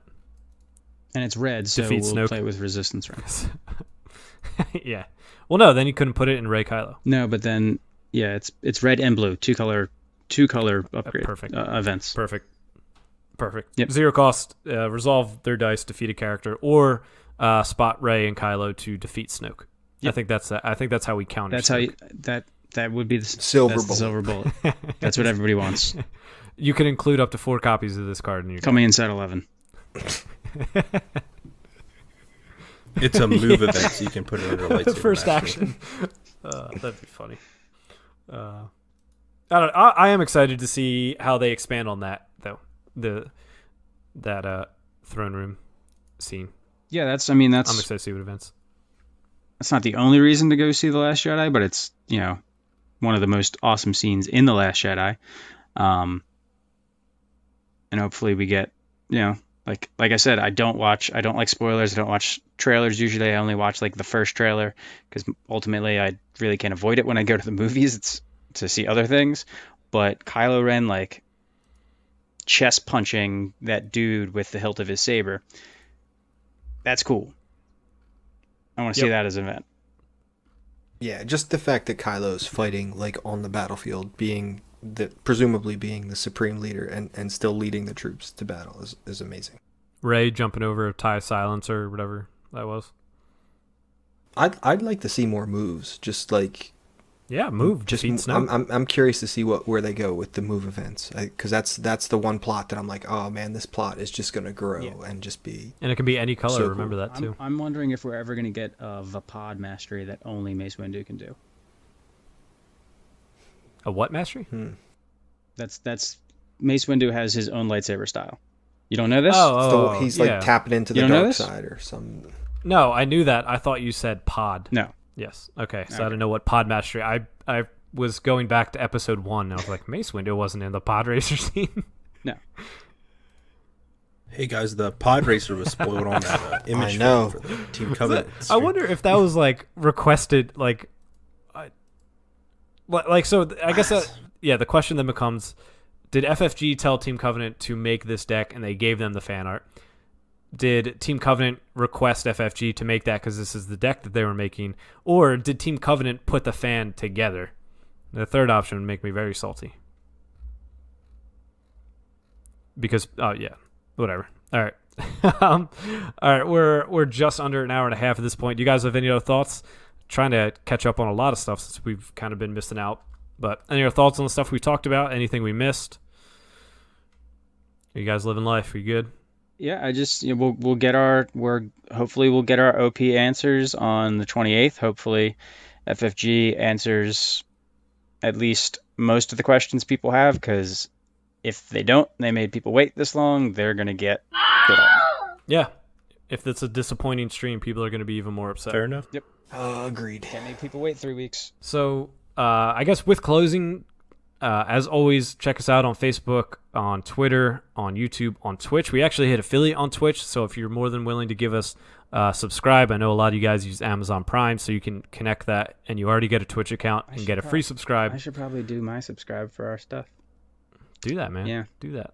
And it's red, so Defeat we'll Snoke. play with resistance rings. Yeah. Well, no, then you couldn't put it in Rey Kylo. No, but then it's red and blue, two color upgrade Perfect. Events. Perfect. Yep. 0 cost. Resolve their dice, defeat a character, or spot Rey and Kylo to defeat Snoke. Yep. I think that's how we counter. That's Snoke. how that would be the Silver that's the bullet. silver bullet. That's what everybody wants. You can include up to 4 copies of this card in your Coming in set 11. It's a move event, so you can put it under lightsaber. First mastery. action. That'd be funny. I don't. I am excited to see how they expand on that though. That throne room scene. Yeah, that's I'm excited to see what events. that's not the only reason to go see The Last Jedi, but it's, one of the most awesome scenes in The Last Jedi. And hopefully we get, like I said, I don't like spoilers. I don't watch trailers usually. I only watch like the first trailer because ultimately I really can't avoid it when I go to the movies. It's to see other things. But Kylo Ren, like, chest punching that dude with the hilt of his saber, that's cool. I want to see that as an event. Yeah, just the fact that Kylo's fighting like on the battlefield, presumably being the supreme leader and still leading the troops to battle is amazing. Rey jumping over a TIE silencer or whatever that was. I'd like to see more moves, just like move. just defeat Snoke. I'm curious to see where they go with the move events, because that's the one plot that I'm like, oh man, this plot is just gonna grow and just be. And it can be any color. So remember that too. I'm wondering if we're ever going to get a Vapod mastery that only Mace Windu can do. A what mastery? That's Mace Windu has his own lightsaber style. You don't know this? Oh, He's yeah. like tapping into You the don't know dark this? side or some. No, I knew that. I thought you said pod. No. Yes. Okay. So I Okay. don't know what pod mastery. I was going back to episode 1 and I was like, Mace Windu wasn't in the pod racer scene. No. Hey guys, the pod racer was spoiled on that image I know. for the Team Covenant. I wonder if that was like requested, like so. I guess the question then becomes: did FFG tell Team Covenant to make this deck, and they gave them the fan art? Did Team Covenant request FFG to make that because this is the deck that they were making, or did Team Covenant put the fan together? The third option would make me very salty. Because whatever. All right. All right, we're just under an hour and a half at this point. Do you guys have any other thoughts? Trying to catch up on a lot of stuff since we've kind of been missing out. But any other thoughts on the stuff we talked about? Anything we missed? Are you guys living life? Are you good? Yeah, I just we'll get our hopefully we'll get our OP answers on the 28th. Hopefully FFG answers at least most of the questions people have, because if they don't, they made people wait this long, they're going to get shit on. Yeah. If it's a disappointing stream, people are going to be even more upset. Fair enough. Agreed. Can't make people wait 3 weeks. So I guess with closing As always, check us out on Facebook, on Twitter, on YouTube, on Twitch. We actually hit affiliate on Twitch, so if you're more than willing to give us subscribe, I know a lot of you guys use Amazon Prime, so you can connect that, and you already get a Twitch account and get a free subscribe. I should probably do my subscribe for our stuff. Do that, man. Yeah. Do that.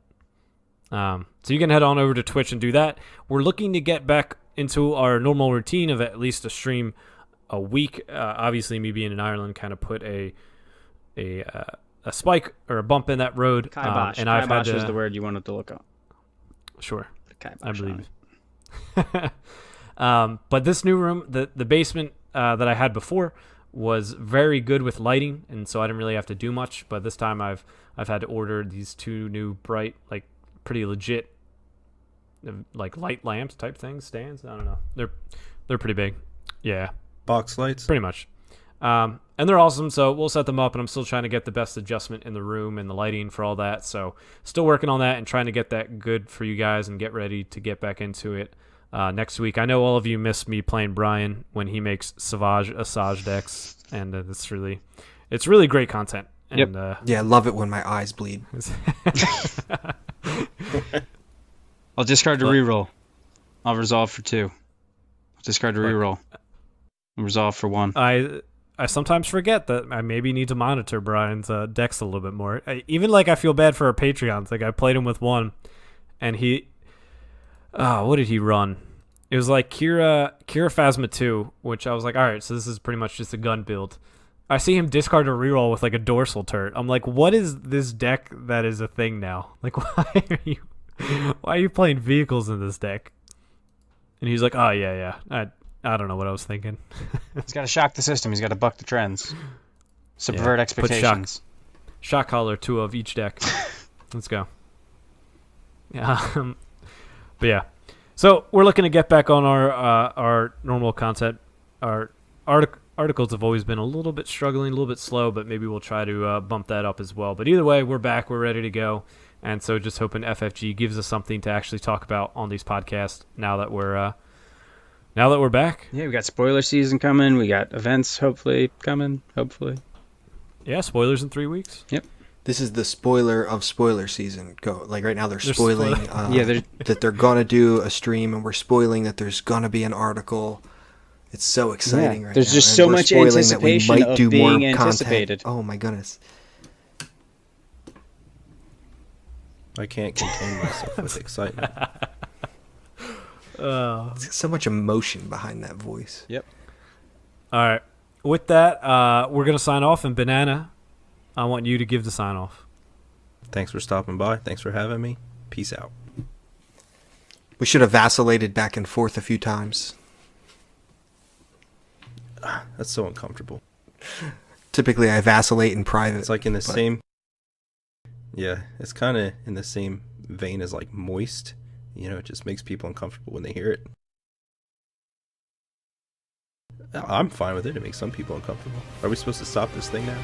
So you can head on over to Twitch and do that. We're looking to get back into our normal routine of at least a stream a week. Obviously, me being in Ireland kind of put a spike or a bump in that road. Kibosh. And I've had Kibosh was the word you wanted to look up. Sure. Kibosh I believe. But this new room, the basement that I had before, was very good with lighting, and so I didn't really have to do much. But this time I've had to order these 2 new bright, like pretty legit, like light lamps type things, stands. I don't know. They're pretty big. Yeah. Box lights? Pretty much. And they're awesome, so we'll set them up, and I'm still trying to get the best adjustment in the room and the lighting for all that. So still working on that and trying to get that good for you guys and get ready to get back into it next week. I know all of you miss me playing Brian when he makes Savage Asajj decks, and it's really great content. And, yeah, I love it when my eyes bleed. I'll discard to reroll. I'll resolve for 2. I'll discard to reroll. I'll resolve for 1. I sometimes forget that I maybe need to monitor Brian's decks a little bit more. I feel bad for our Patreons. Like, I played him with one, and he... what did he run? It was like Kira Phasma 2, which I was like, all right, so this is pretty much just a gun build. I see him discard a reroll with like a dorsal turret. I'm like, what is this deck that is a thing now? Like, why are you playing vehicles in this deck? And he's like, oh yeah. I don't know what I was thinking. He's got to shock the system. He's got to buck the trends. Subvert expectations. Shock collar 2 of each deck. Let's go. Yeah. But yeah. So we're looking to get back on our normal content. Our articles have always been a little bit struggling, a little bit slow, but maybe we'll try to bump that up as well. But either way, we're back. We're ready to go. And so just hoping FFG gives us something to actually talk about on these podcasts now that we're back. Yeah, we got spoiler season coming. We got events hopefully coming. Hopefully. Yeah, spoilers in 3 weeks. Yep. This is the spoiler of spoiler season. Like right now they're spoiling that they're going to do a stream, and we're spoiling that there's going to be an article. It's so exciting right now. There's just so much anticipation of being anticipated. Oh my goodness. I can't contain myself with excitement. There's so much emotion behind that voice. Yep. All right. With that, we're going to sign off, and Banana, I want you to give the sign off. Thanks for stopping by. Thanks for having me. Peace out. We should have vacillated back and forth a few times. That's so uncomfortable. Typically, I vacillate in private. It's like in the same... Yeah, it's kind of in the same vein as like moist. You know, it just makes people uncomfortable when they hear it. I'm fine with it. It makes some people uncomfortable. Are we supposed to stop this thing now?